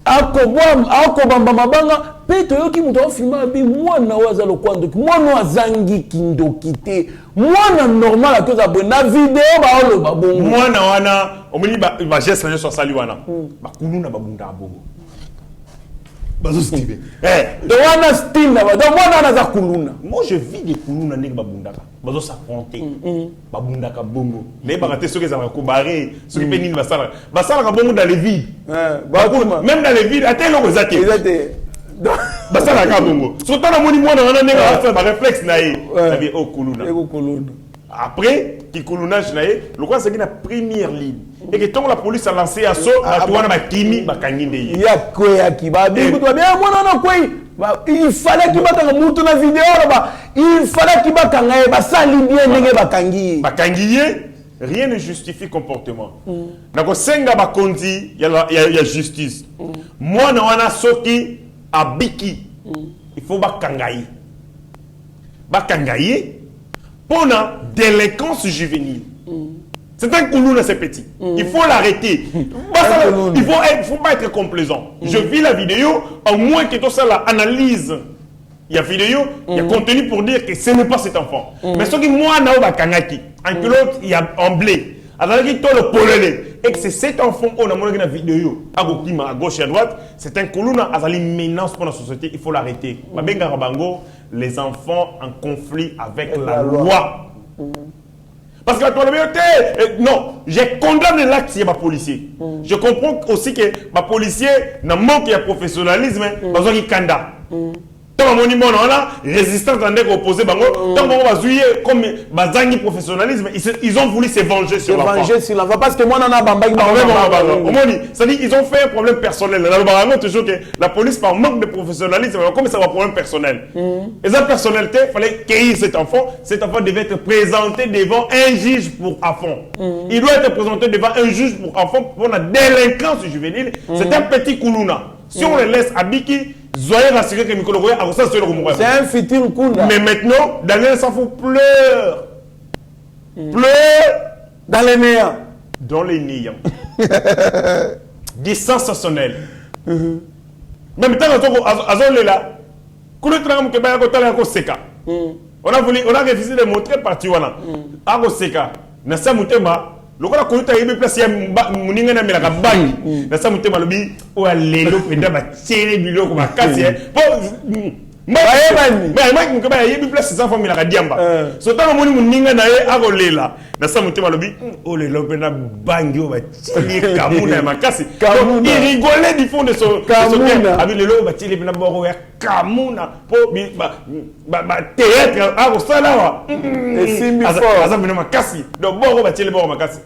Akobamba mabanga peto yoki muto filma bi mwana waza lokwando mwana wazangi kindoki te mwana normal akoza bona video ba olo babongo mwana wana omuni ba geste na so sali wana ba kuluna babunda bongo bazo stibe de wana style na ba mwana na za kuluna. Moi je vis des kuluna ndenge babundaka bazo s'affronter babundaka bongo mais ba rater ceux qui ont comparé ceux qui pénine basala ka bongo dans les vides même dans les vides atteint le zate basala ka bongo surtout na moni mwana wana ndenge ba réflexe na ye ça veut au kuluna après qui kulunage na ye le quoi c'est que la première ligne et que tant la police a lancé assaut à toi na kimi bakanginde ye ya kwea ki ba bingu to bien mwana na kwei il fallait qu'il battre mutu na vidéo là il fallait qu'il battre ngaye ba sali bien ndenge bakangi rien ne justifie comportement nako senga bakondi ya justice mwana wana soki abiki il faut bakangaye pour la délinquance juvénile. C'est un Koulouna, c'est petit. Il faut l'arrêter. Il faut pas être complaisant. Je vis la vidéo, au moins que tout ça la analyse. Il y a vidéo, il y a contenu pour dire que ce n'est pas cet enfant. Mais ce qui moi n'a pas kangaki, en culotte, il y a en blé. Alors qu'il le polele. et que c'est cet enfant qu'on a montré dans la vidéo, à gauche et à droite, c'est un colonna, azali menace pour la société, il faut l'arrêter. Les enfants en conflit avec la loi. Parce que la communauté, non, j'ai condamné l'acte si il y a des policiers. Je comprends aussi que les policiers n'ont manque de professionnalisme, besoin de kanda. Tant que mon résistance en est opposée, tant que comme bazangi professionnalisme, ils ont voulu se venger sur l'enfant. Parce que moi, on a c'est-à-dire ils ont fait un problème personnel. Toujours que la police, par manque de professionnalisme, comme ça va un problème personnel. Et cette personnalité, il fallait cueillir cet enfant. Cet enfant devait être présenté devant un juge pour enfant. Il doit être présenté devant un juge pour enfant pour la délinquance juvénile. C'est un petit koulouna. Si on le laisse à Biki, soyez rassurés que Mikolo Goya a ça sur le Goumoué. C'est un futur Kunda. Mais maintenant, Daniel Safou pleure. Pleure. Dans les néants. Dans les néants. Des sensationnels. Même tant que là, on a refusé de montrer partie. Na sa mutema lokola ko uta yebe place ya muninga na melaka bangi na sa mutema lobi o alelo penda ba tirer biloko ba kasi po mais ko ba yebe place sa famille la diamba so tanga moni muninga na ye akolela na sa mutema lobi o lelo penda bangi o ba tirer kamuna makasi il rigolait du fond de son cœur avec lelo ba tirer penda boko ya kamuna po ba théâtre akosala wa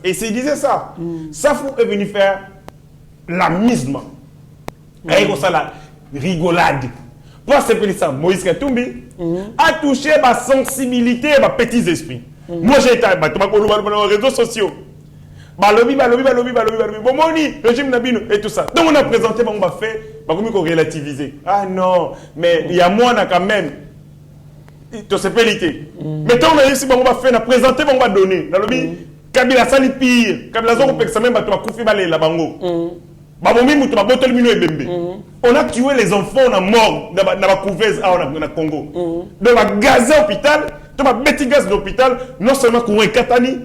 et s'il disait ça, Safou est venu faire l'amusement. Avec ça, rigolade. Pour ce ça, Moïse Katumbi a touché ma sensibilité et ma petits esprits. Moi, j'ai été dans les réseaux sociaux. Balobi, Bomoni, régime Nabino et tout ça. Donc, on a présenté, on va faire, on va relativiser. Ah non, mais il y a moi, quand même. C'est pélité. Mais tant on va faire, on va présenter, on va donner. Kabila sali pire. Kabila zoko peksa même bato bakufi bale la bango. Babomi mutu babotoli mino ebembe. On a tué les enfants, on a mort dans la couveuse au Congo. Dans la gaz hôpital, dans la bêtise gaz d'hôpital, non seulement pour un katani,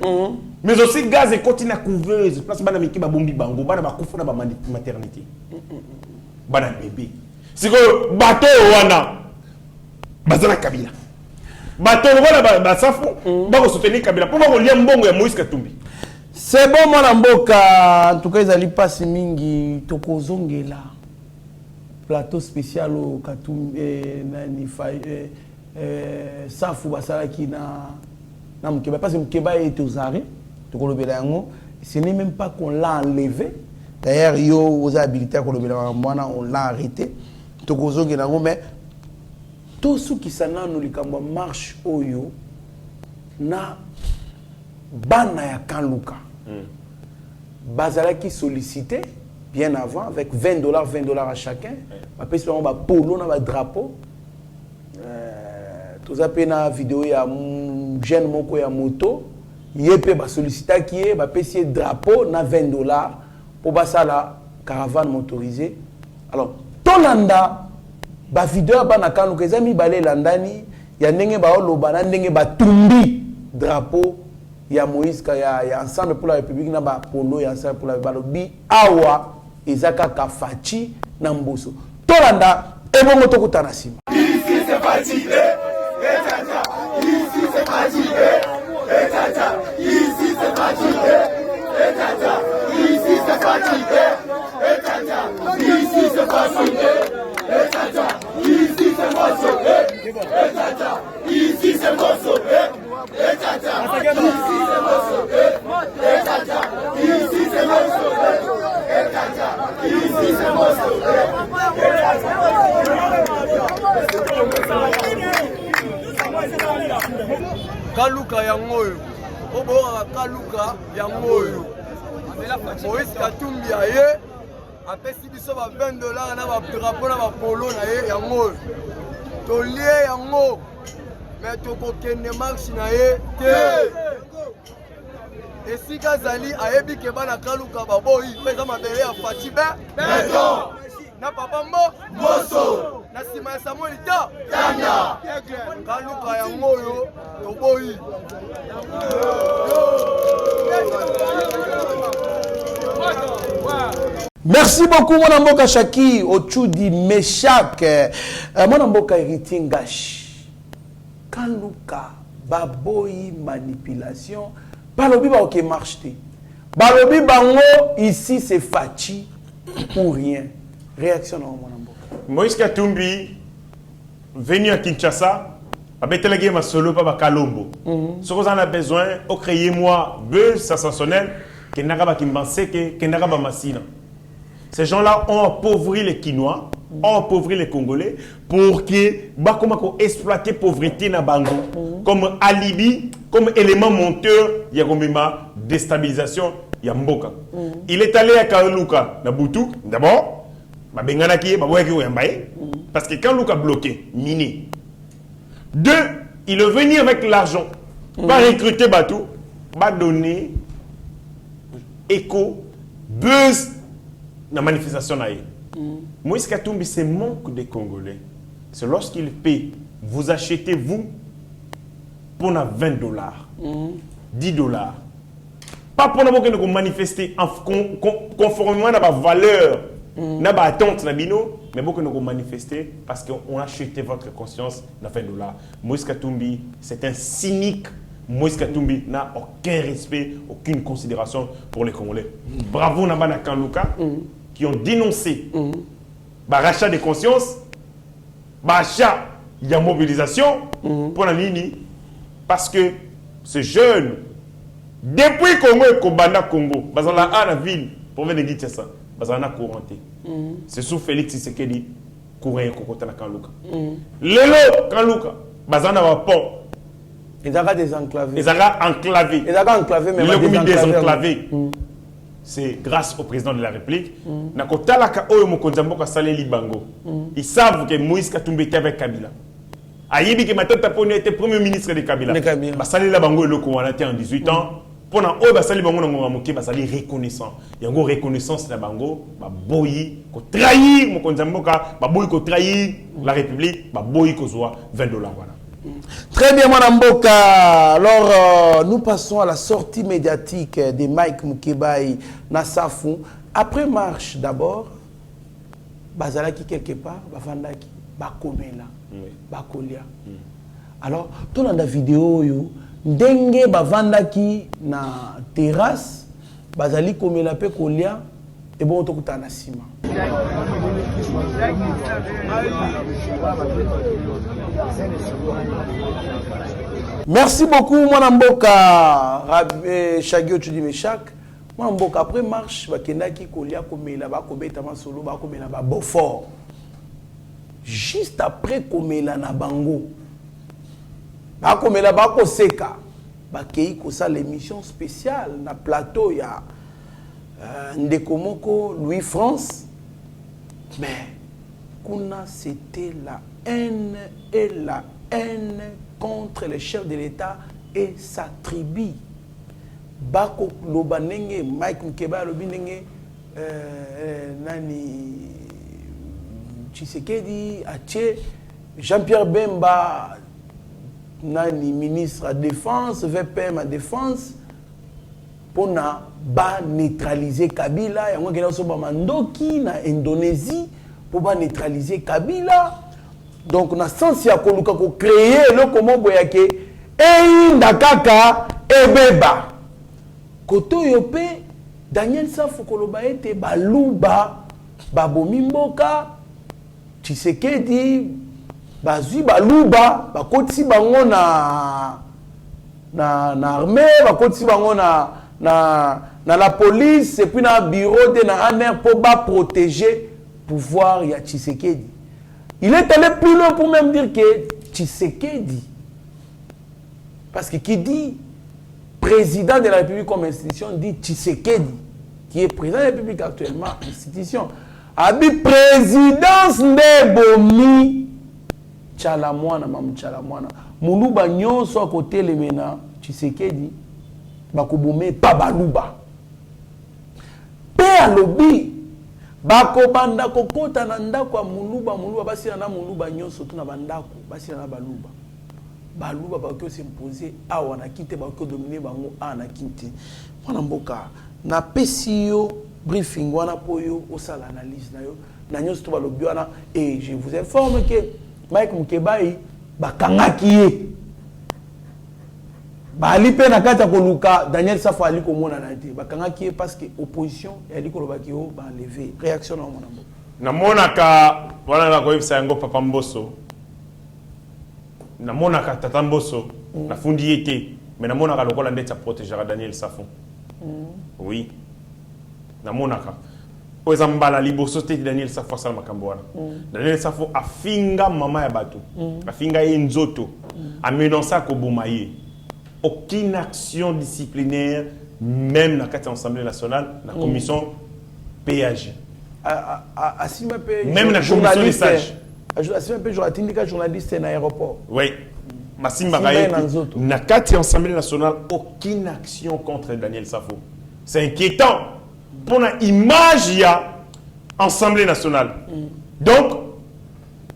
mais aussi gaz et continue à couveuse. Place bana miki babombi bango, bana bakufu na ba maternité. Bana bébé. C'est que bateau wana bazana Kabila. C'est bon, mon Mboka. En tout cas, ils allaient pas si mingi. Tokozongela. Plateau spécial au Katoum. Safou Basala qui na Mkeba. Parce que Mkeba est aux arrêts. Ce n'est même pas qu'on l'a enlevé. D'ailleurs, yo aux habilités on l'a arrêté. Tokozongela. Mais tout ce qui s'en a nous marche oyo na bana ya Kanluka bazala qui sollicité bien avant avec $20 à chacun ba pesi ba polo na ba drapeau tout ça pena vidéo ya jeune moko ya moto yepe ba sollicita qui ba pesi drapeau na $20 pour basala caravane motorisée. Alors tolanda ba vidéo ba na Kanluka ezami balé landani ya ndenge ba oloba na ndenge ba tumbi drapeau ya Moïse ya ensemble pour la République na ba polo ya ensemble pour la balobi awa ezaka kafachi na mboso tolanda ebongo tokutana sima. Ici c'est fatigué et tata ici c'est fatigué et tata ici c'est fatigué et tata ici c'est fatigué et tata ici c'est fatigué et tata ici c'est fatigué et tata ici c'est fatigué et tata ici c'est fatigué et tata ici c'est fatigué et tata ici c'est fatigué et tata Kanluka yangoyo oboka Kanluka yangoyo Moïse Katumbi aye apesi biso ba $20 na ba drapeau na ba polo na ye yangoyo tolie yango mais tokokende marche na ye te esika zali ayebi ke bana Kanluka baboyi pesa mabele ya Fati beton na papa Mboso na sima ya Samuel ta Tanda Kanluka yangoyo toboyi Merci beaucoup, mon amboka Shaki, Ochudi Meshak, mon amboka héritier Ngash. Kanluka, baboyi manipulation, balobi ba ok marche te. Balobi bango, ici c'est Fachi pour rien. Réaction non, mon amboka. Moïse Katumbi, venu à Kinshasa, a betelagé ma solo pa Kalombo. Ce que vous en avez besoin, au créer moi buzz sensationnel, que n'araba qui m'enseigne, que n'araba massina. Ces gens-là ont appauvri les Quinois, ont appauvri les Congolais pour que bah comment exploiter pauvreté na bango comme alibi, comme élément monteur, il y a comme déstabilisation, il y a mboka. Il est allé à Kaluka na Boutou d'abord, bah bengana ki bah boya ki oyambaye parce que quand Luka bloqué, miné. Deux, il est venu avec l'argent, pas recruter Batou, va donner écho, buzz la manifestation. Moïse Katumbi, c'est manque des Congolais. C'est lorsqu'il paie, vous achetez vous pour $20, $10. Pas pour nous manifester conformément à la valeur, à la attente, mais pour nous manifester parce qu'on a acheté votre conscience à $20. Moïse Katumbi, c'est un cynique. Moïse Katumbi n'a aucun respect, aucune considération pour les Congolais. Bravo Nabana Kanluka qui ont dénoncé le rachat de conscience, le rachat de mobilisation pour la ligne. Parce que ce jeune, depuis Congo et Congo, dans la ville, pour venir dire ça, bazana couranté. C'est sous Félix Tshisekedi courir kokota na Kanluka. Lelo Kanluka, bazana va pont. Ils ont désenclavé. Ils ont enclavé. Ils ont enclavé, mais ils ont désenclavé. C'est grâce au président de la République. Nakotalaka oyo mokonzamboka saleli bango. Ils savent que Moïse Katumbi était avec Kabila. Ayibi que Matata Ponyo était premier ministre de Kabila. Basali la bango eloko wana te en 18 ans. Pendant oyo basali bango na ngonga moke basali reconnaissant. Yango reconnaissance na bango ba boyi ko trahir mokonzamboka, ba boyi ko trahir la République, ba boyi ko zoa $20 wana. Très bien, Madame Boka. Alors, nous passons à la sortie médiatique de Mike Mukebai Nassafou. Après marche, d'abord, Bazalaki quelque part, Bavandaki, Bakomela, Bakolia. Alors, tout dans la vidéo, Ndenge Bavandaki na terrasse, Bazali Komela pe Kolia, et bon, tout est Nassima. Merci beaucoup, mon Mboka. Shagio, tu dis Meshak. Mon Mboka, après marche, Bakendaki Kolia Komela, Bakobeta Masolo, Bakomela, Beaufort. Juste après Komela na Bango, Bakomela, Bakoseka, Bakei Kosa l'émission spéciale na plateau ya Ndekomoko, Louis France. Mais Kuna, c'était la haine et la haine contre les chefs de l'État et sa tribu. Bako Lobanenge, Mike Mukeba Lobinenge, Nani Tshisekedi, Ache, Jean-Pierre Bemba, Nani ministre à défense, VPM à défense, pour neutraliser Kabila. Il y a un qui Mandoki na Indonésie pour neutraliser Kabila. Donc, on a sens ya koluka ko créer le comment boyake et ndakaka ebeba. Koto yope Daniel Safou koloba ete baluba babomi mboka Tshisekedi bazui baluba bakoti bango na armée bakoti bango na la police et puis na bureau de na ANR pour protéger pouvoir ya Tshisekedi. Il est allé plus loin pour même dire que Tshisekedi, parce que qui dit président de la République comme institution dit Tshisekedi, qui est président de la République actuellement, institution, a dit présidence Nebomi Tchalamwana, Mam Tchalamwana. Moulouba nyon soit côté le mena Tshisekedi, Bakobome pas Balouba. Père Lobi. Bako banda kokota na ndako ya muluba basi na muluba nyonso tu na bandako basi na baluba bako s'imposer awa na kite bako dominer bango a na kite mwana mboka na pesi yo briefing wana po yo osala analyse na yo na nyonso to balobi wana et je vous informe que Mike Mukebai bakangaki ye bali pe na kati ya koluka Daniel Safo ali komona na te bakangaki ye parce que opposition yali kolobaki yo ba enlever réaction na mona mbo namonaka wana na koyebisa yango papa Mbosso namonaka tata Mbosso nafundi ye te mais namonaka lokola ndeti ya protéger Daniel Safo oui namonaka oza mbala liboso te Daniel Safo asala makambo wana Daniel Safo afinga mama ya bato afinga ye nzoto amenonça koboma ye aucune action disciplinaire même dans l'Assemblée nationale la commission PAG même la commission des sages journaliste dans l'aéroport oui Massimba na kati Assemblée nationale aucune action contre Daniel Safo c'est inquiétant pour l'image il y a Assemblée nationale donc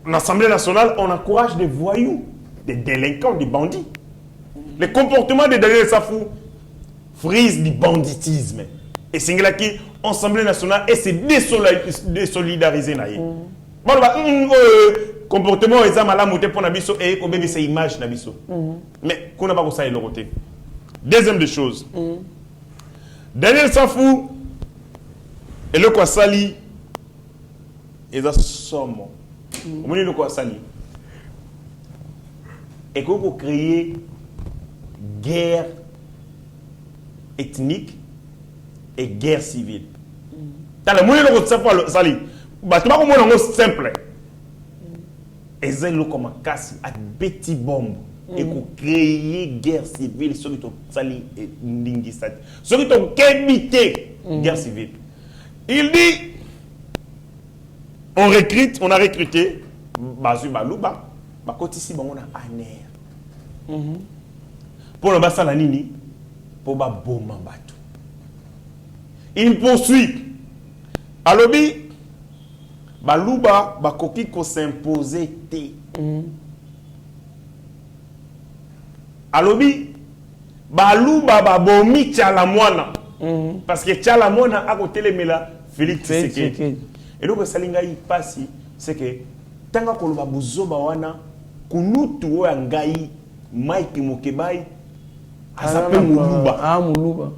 l'Assemblée nationale on encourage des voyous des délinquants des bandits. Le comportement de Daniel Safo frise du banditisme. Et c'est là qui l'Assemblée nationale et se désolidariser. Comportement est malamu pour nabiso et obéi ses images nabiso. Mais qu'on n'a pas ça le côté. Deuxième des choses. Daniel Safo et le Kwasali et ça somme. Comment le Kwasali? Et qu'on peut créer guerre ethnique et guerre civile. Dans le monde de Sali, c'est simple. Et c'est comme un casse à petit bombe et qu'on crée guerre civile sur le Sali et Ndingisat. Sur le qualité guerre civile. Il dit on a recruté Bazu Balouba, Bakotisi Bamona Aner. Pour le bassin nini pour ba boma bato il poursuit alobi baluba bakoki ko s'imposer te alobi baluba babomi tchala mwana parce que tchala mwana a kotelemela Félix Tshisekedi et donc salinga yi pasi c'est que tanga koloba buzoba wana kunutu oya ngai Mike Mukebai Azape Muluba. Muluba.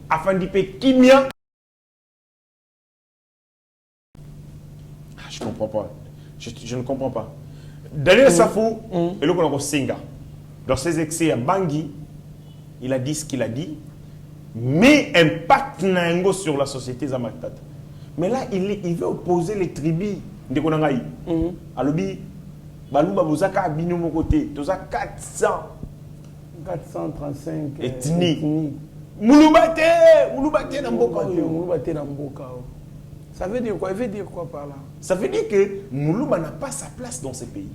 Afin d'y kimia. Je comprends pas. Je ne comprends pas. Daniel Safo, et le qu'on a Singa. Dans ses excès à Bangui, il a dit ce qu'il a dit, mais impact n'ango sur la société Zamatat. Mais là, il veut opposer les tribus de Konangaï. Alobi, Balouba Bouzaka a bino mon côté. Toza 435 ethnies. Mouloubate Namboka. Mouloubate Namboka. Ça veut dire quoi? Il veut dire quoi par là? Ça veut dire que Moulouba n'a pas sa place dans ce pays.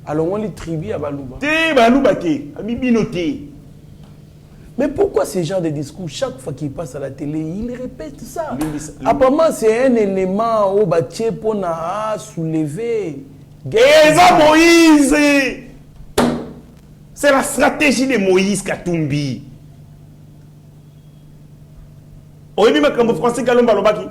Alors on les tribus à Balouba. Té Baloubate, à Bibinoté. Mais pourquoi ce genre de discours, chaque fois qu'il passe à la télé, il répète ça? Apparemment, c'est un élément au bâti pour soulever. Et ça, Moïse! C'est la stratégie de Moïse Katumbi. Oyebi makambo français kalomba lobaki.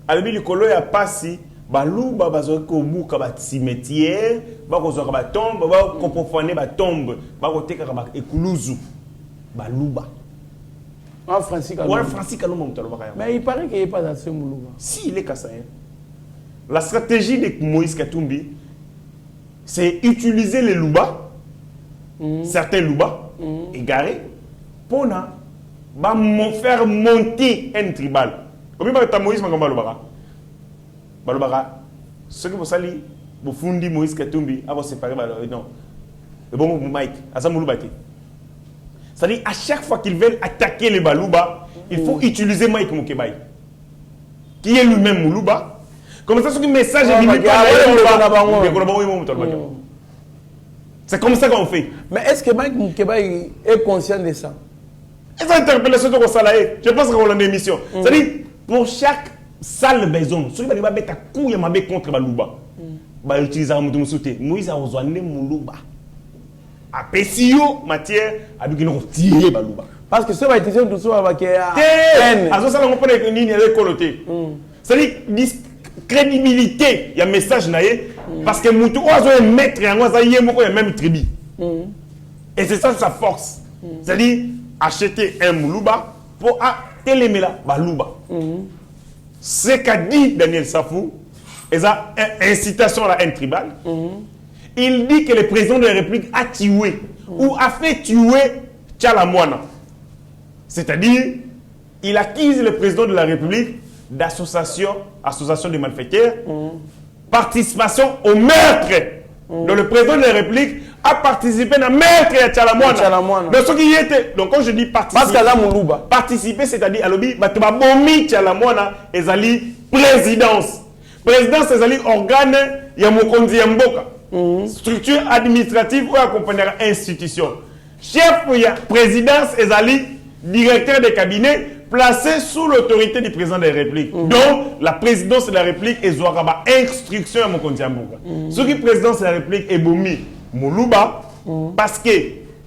Alobi likolo ya pasi baluba bazoki kobuka ba cimetière, bakozwaka ba tombe, bakopofane ba tombe, bakoteka ba ekuluzu. Baluba. En Francis Kalomba. Ouais, Francis Kalomba mutalobaka. Mais il paraît qu'il n'est pas dans ce Moulouba. Si, il est kassaïen. La stratégie de Moïse Katumbi, c'est utiliser les louba, certains louba, égarés, pour faire monter un tribal. Comme il Moïse Balobara. Balobara, ce que vous savez, vous fondez Moïse Katumbi, avant de séparer, non. Le bon Mike, Azam Mouloubate. C'est-à-dire, à chaque fois qu'ils veulent attaquer les Balouba, il faut utiliser Mike Mukebai, qui est lui-même Moulouba. Comme ça, ce message est limité à c'est comme ça qu'on fait. Mais est-ce que Mike Mukebai est conscient de ça? Et ça interpellation de Salahé. Je pense qu'on a une émission. C'est-à-dire, pour chaque salle maison, ceux qui vont mettre à coup, il y a contre Balouba. Ils vont utiliser un mouton sauté. Moïse a besoin de Moulouba. A Pessio, matière, a dû tirer Balouba. Parce que ce va utiliser tout ça avec c'est-à-dire crédibilité, il y a un message parce que Moutou a un maître et un même tribu. Et c'est ça sa force. C'est-à-dire acheter un Moulouba pour téléméla Balouba. C'est qu'a dit Daniel Safou, et ça incitation à la haine tribale. Il dit que le président de la République a tué ou a fait tuer Tchalamouana. C'est-à-dire, il accuse le président de la République association de malfaiteurs, participation au meurtre. Donc le président de la République a participé à meurtre de Tchalamouana. Donc ce qui était, donc quand je dis participer, c'est-à-dire à l'objet, Bomi Tchalamouana ezali présidence. Présidence ezali organe ya mokonzi ya mboka. Structure administrative ou accompagnera institution. Chef de la présidence ezali directeur de cabinet placé sous l'autorité du président de la République. Donc, la présidence de la République est uma instruction à Mokondiamboka. Ce qui est présidence de la République est Bomi Moulouba, parce que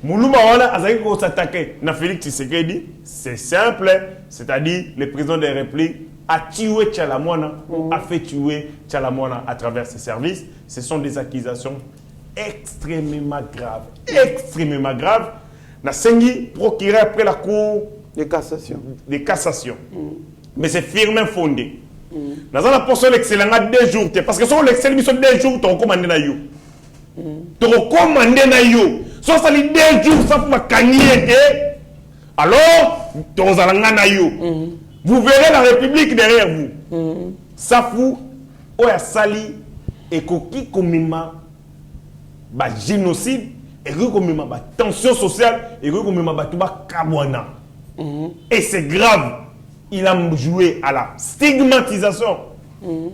Moulouba a s'attaquer à Félix Tshisekedi, c'est simple, c'est-à-dire le président de la République a tué Tchalamouana, a fait tuer Tchalamouana à travers ses services. Ce sont des accusations extrêmement graves. Extrêmement graves. Nasengi procureur après la cour de cassation. Mais c'est firmement fondé. Dans la portion l'excellent à 2 jours. Parce que si on l'excelle, 2 jours, tu recommandé na yo. Tu recommandé na yo. Soit ça les 2 jours, ça peut gagner. Alors, tu vas na yo. Vous verrez la République derrière vous. Ça fout, oya sali, et koki komima, ba génocide, et komima ba tension sociale, et komima ba tuba kabwana. Et c'est grave. Il a joué à la stigmatisation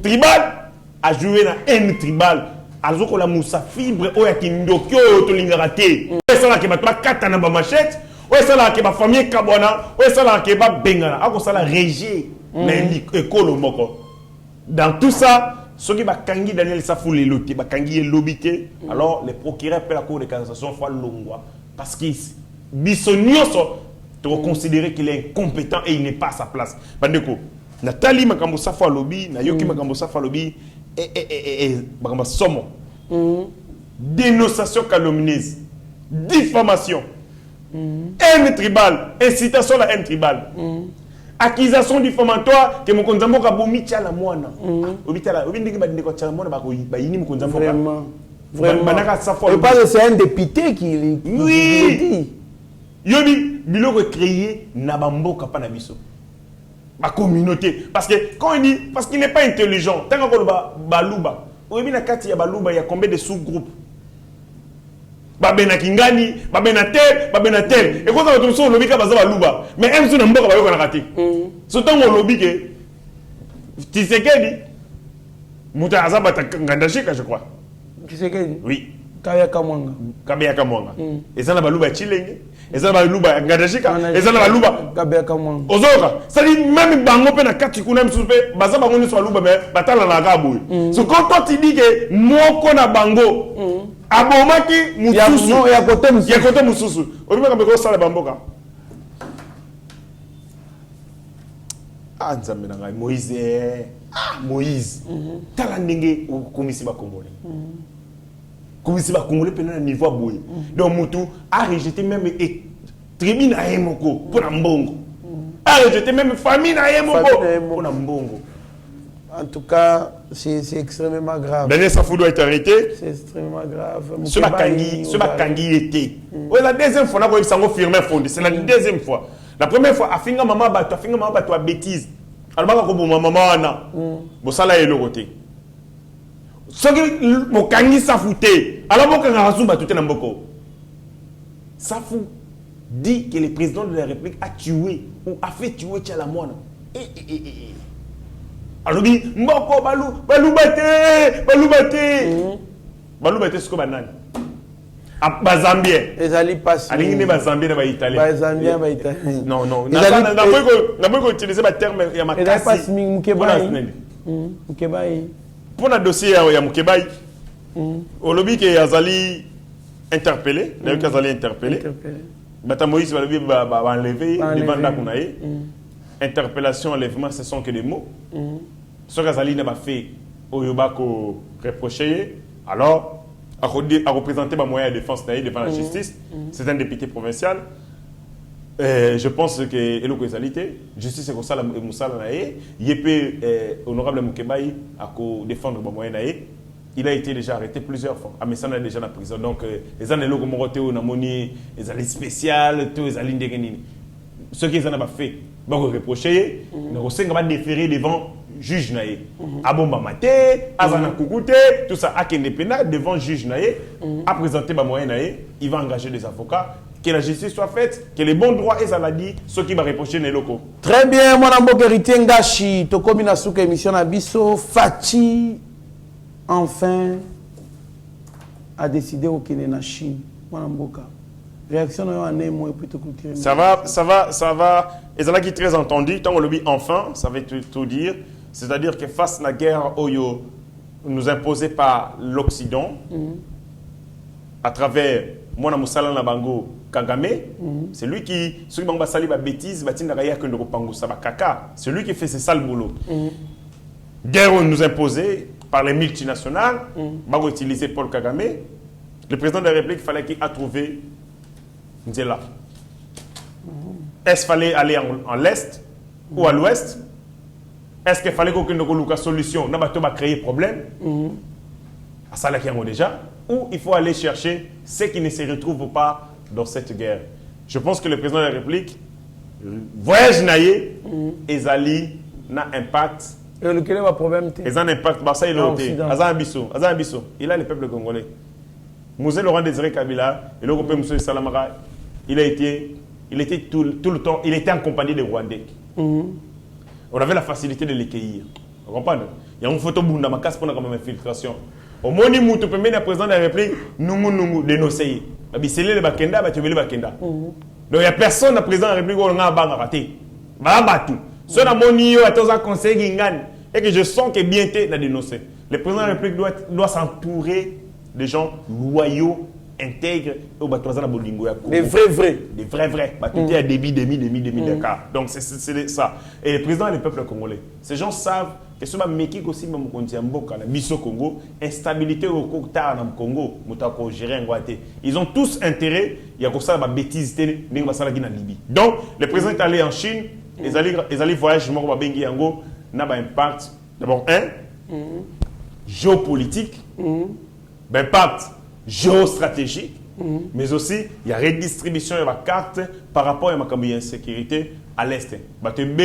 tribale, a joué à la haine tribale. Azoko la moussa fibre, oya kindokyo to lingarate. Oya sala ke ba tuba katana ba machette. Oye sala ke ba famille kabwana, oye sala ke ba bengana, ako sala régie na école moko. Dans tout ça, ceux qui ba kangi Daniel Safou le loté, ba kangi lobité, alors les procureurs appellent la cour de cassation fois longwa parce que bisonioso tu considérer qu'il est incompétent et il n'est pas à sa place. Bandeko, Nathalie makambo Safou lobby, na yoki makambo Safou lobby et makambo somo. Dénonciation calomnieuse, diffamation. Haine tribale, incitation à la haine tribale. Accusation diffamatoire que mon konzambo ka bomi Tchalamouana. Obitala, obindiki ba ndeko Tchalamouana ba yini mon konzambo. Vraiment. Je pense que c'est un député qui dit. Yobi biloko créé na bamboka pa na biso. Ba communauté parce que quand il dit parce qu'il n'est pas intelligent, tant qu'on baluba. Obi na kati ya baluba il y a combien de sous-groupes? Babena Kingani, Babena tel. Et quand on a tout lobby, baluba. Mais un seul nombre va y raté. Surtout on lobby que Tshisekedi, Mouta Azabata Ngandashika, je crois. Tshisekedi. Oui. Kabeyaka Mwanga. Et ça na baluba Chilenge. Et ça na baluba Ngandashika. Et ça na baluba Kabeyaka Mwanga. Ozoka. Ça dit même bango pe na kati kuna msupe, baza bango ni so baluba mais batala na gabu. So quand tu dis que moko na bango abomaki mususu ya kote mususu olibaka mbeko sala bamboka nzambe na ngai Moïse tala ndenge komisi bakongole komisi bakongole pena na niveau boye donc mutu a rejeté même tribu na ye moko pona mbongo a rejeté même famille na ye moko pona mbongo. En tout cas, c'est extrêmement grave. Daniel Safou doit être arrêté. C'est extrêmement grave. Ce Bakangi était. Oui, la deuxième fois, on a firmé fondé. C'est la deuxième fois. La première fois, Afinga maman bato à bêtise. Alors, maman ana. Bon, ça là est le côté. Ce qui Mokangi Safouté. Alors, Mokangi Rasou bato te namboko. Safou dit que le président de la République a tué ou a fait tuer Tchalamouana. Alors dit mboko balubate ce que banane bazambien ezali passe alingi ne bazambien na ba italien non na boy utiliser ba terme ya makasi Mukebai pour la dossier ya Mukebai olobi ke azali interpellé d'ailleurs qu'azali interpellé Bata Moïse va enlever devant Dakunaï. Interpellation, enlèvement, ce sont que des mots. Ce qu'Azali n'a pas fait, Oyobako reproché, alors, à représenter ma moyen de défense devant la justice, c'est un député provincial. Je pense que Elo Kozalité, justice est comme ça, Moussa Naé, Yépé, honorable Moukebaï, à défendre ma moyen Naé. Il a été déjà arrêté plusieurs fois. Ah, mais ça, on est déjà dans la prison. Donc, les années comme Morotéo, Namoni, les alliés spéciales, tous les alliés de ce qu'ils n'ont pas fait, ils vont reprocher, ils vont déférer devant juge Naé. Abomba Maté, Azana Koukoute, tout ça, à Kendepena, devant juge Naé, à présenter ma moyen Naé, il va engager des avocats, que la justice soit faite, que les bons droits et Zaladi, ceux qui vont reprocher les locaux. Très bien, mon ambo héritier Ngashi, Tokomi Nasuka émission Nabiso, Fachi. Enfin, a décidé au Kenya na Chine. Réaction ça va. Et ça qui est très entendu. Tant on le dit enfin, ça veut tout dire. C'est-à-dire que face à la guerre Oyo nous imposée par l'Occident, à travers Mwana Moussala Nabango Kagame, c'est lui qui, ceux qui ont sali ba bêtise, c'est lui qui fait ce sale boulot. Guerre nous imposée par les multinationales, va utiliser Paul Kagame. Le président de la République, il fallait qu'il ait trouvé Nzela. Est-ce qu'il fallait aller en l'Est ou à l'Ouest? Est-ce qu'il fallait qu'aucune solution n'a pas créé problème? À ça, déjà. Ou il faut aller chercher ceux qui ne se retrouvent pas dans cette guerre. Je pense que le président de la République, voyage naïe, et Zali n'a impact. Et le Québec a problème. Ils ont un impact, ça il a il a le peuple congolais. Mouzé Laurent Désiré Kabila, et le groupe Moussé Salamara, il était tout le temps, il était en compagnie des Rwandais. On avait la facilité de les cueillir. Vous comprenez? Il y a une photo de ma casse pour une infiltration. Au moment où tu peux mettre le président de la République, nous dénoncer. C'est le Bakenda, tu veux le Bakenda. Donc il n'y a personne, le président de la République, qui a raté. Si on a mon conseil et que je sens que bien été dénoncé, le président de la République doit s'entourer de gens loyaux, intègres, des vrais. Des vrais. Tout est à demi de cas. Donc c'est ça. Et le président et le peuple congolais, ces gens savent que ce mec aussi même au Congo, instabilité au Congo, ils ont tous intérêt, il y a ça ma bêtise en Libye. Donc le président est allé en Chine, ils allaient voyager n'a pas impact. D'abord géopolitique, impact géostratégique, mais aussi il y a redistribution de la carte par rapport à ma insécurité à l'est. Même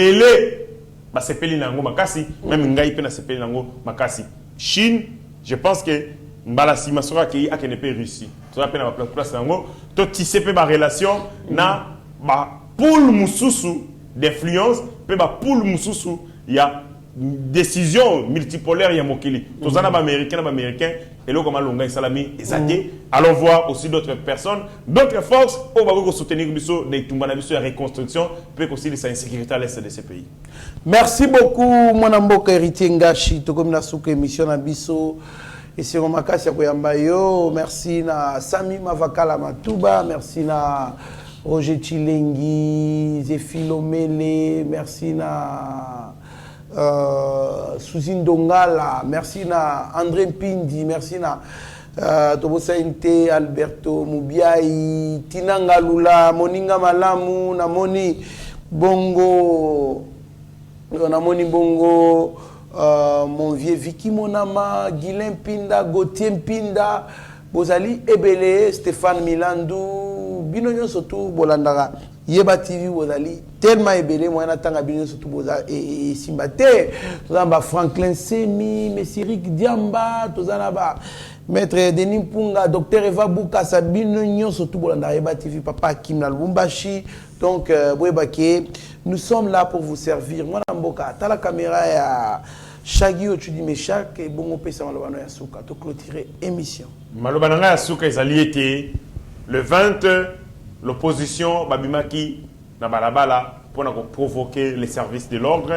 Chine, je pense que Mbalasi Masora qui a une Russie. Tu as la place nango, to tisser pe ba relation na ba poule mususu d'influence, pe ba poule mususu, il y a décision multipolaire, il y a mokili. Tous les américains et là comment longa salami et allons voir aussi d'autres personnes, d'autres forces au va soutenir biso des tumbana biso la reconstruction peut aussi la insécurité à l'est de ces pays. Merci beaucoup mon amboka héritier Ngashi to comme na souka émission na biso et c'est makasi ya koyamba yo. Merci na Sami Mavakala Matuba, merci na Roger Chilengi, Zefilomele, merci na Souzine Dongala, merci na André Mpindi, merci na Tobosa Inte, Alberto Mubiai, Tinanga Lula, Moninga Malamu, Namoni Bongo, mon vieux Vicky Monama, Guilain Pinda, Gauthier Pinda, Bozali Ebele, Stéphane Milandou, Binonyo surtout Bolandara. Yeba TV Bozali tellement ébélé moi n'attends bien surtout Boza et Simbate tozamba Franklin Semi Monsieur Rick Diamba tozana maître Denis Mpunga docteur Eva Buka Sabine Nyon surtout Bolanda Yeba TV papa Kim na Lubumbashi donc Bouebake nous sommes là pour vous servir moi Mboka ta la caméra ya Shagio tu dis mais chaque et bon pesa malobano ya suka to clôturer émission malobana ya suka ezali été le 20 l'opposition babimaki na balabala pour provoquer les services de l'ordre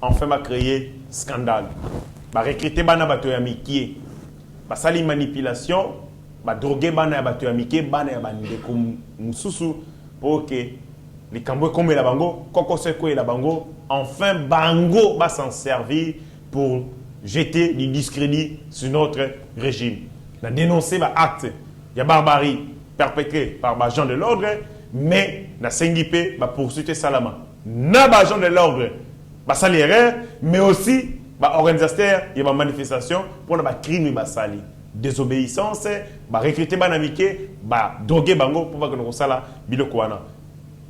enfin m'a créé scandale ba recruter bana bato ya mikie ba sali manipulation ba droguer bana ya bato ya mikie bana ya bande comme mususu pour que les Cambouis comme la bango, Koko Seko et la bango, enfin bango va s'en servir pour jeter du discrédit sur notre régime. On a dénoncé l'acte de barbarie perpétrée par les gens de l'ordre, mais on a s'engagé pour poursuivre Salama. Na ba gens de l'ordre, ba salaire, mais aussi ba organisateur et ba manifestation pour ba crime ba sali, désobéissance, ba recruter ba namike, ba droguer bango pour ba que nous sala biloko wana.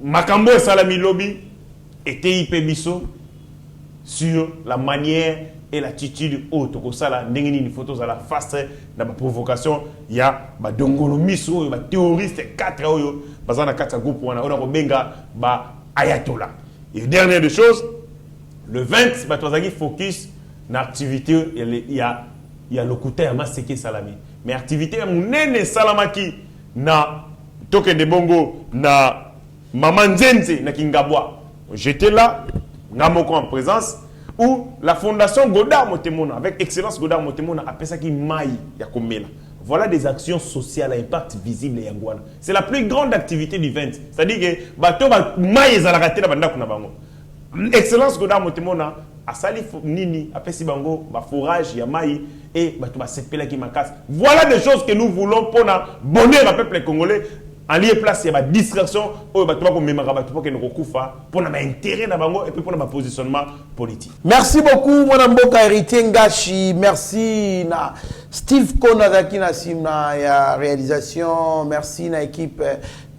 Makambo et salami lobby était hyper biso sur la manière et l'attitude haute ko sala ndengeni ni photos à la face na ba provocation ya ba dongolo miso ba terroriste 4 oyo bazana kata groupe wana ona ko benga ba ayatollah. Et dernière des choses, le 20, batozaki focus na activité il y a le côté ma seke salami. Mais activité munene salamaki na toke de bongo na maman Nzenze na Kingabwa. J'étais là, namoko en présence où la fondation Godard Motemona avec excellence Godard Motemona appelle ça qui maille ya komela. Voilà des actions sociales à impact visible et yangwana. C'est la plus grande activité du 20. C'est-à-dire que bato ba maille za la raté na banda kuna bango. Excellence Godard Motemona a sali nini apesi bango ba forage ya maille et bato ba sepela ki makas. Voilà des choses que nous voulons pour na bonheur au peuple congolais. En lieu place, il y a une distraction pour que nous intérêt et puis pour notre positionnement politique. Merci beaucoup, mon Mboka Héritier Ngashi. Merci na Steve Konadaki na Simna ya réalisation. Merci na équipe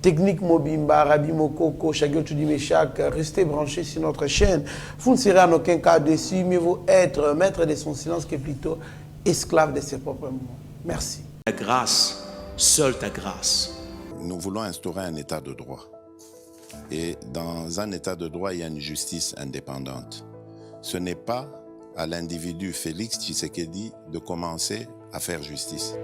technique Mobimba, Rabi Mokoko, Chagio Tudimeshak. Restez branchés sur notre chaîne. Vous ne serez en aucun cas déçus. Mieux vaut être maître de son silence que plutôt esclave de ses propres mots. Merci. Ta grâce, seule ta grâce. Nous voulons instaurer un état de droit. Et dans un état de droit, il y a une justice indépendante. Ce n'est pas à l'individu Félix Tshisekedi de commencer à faire justice.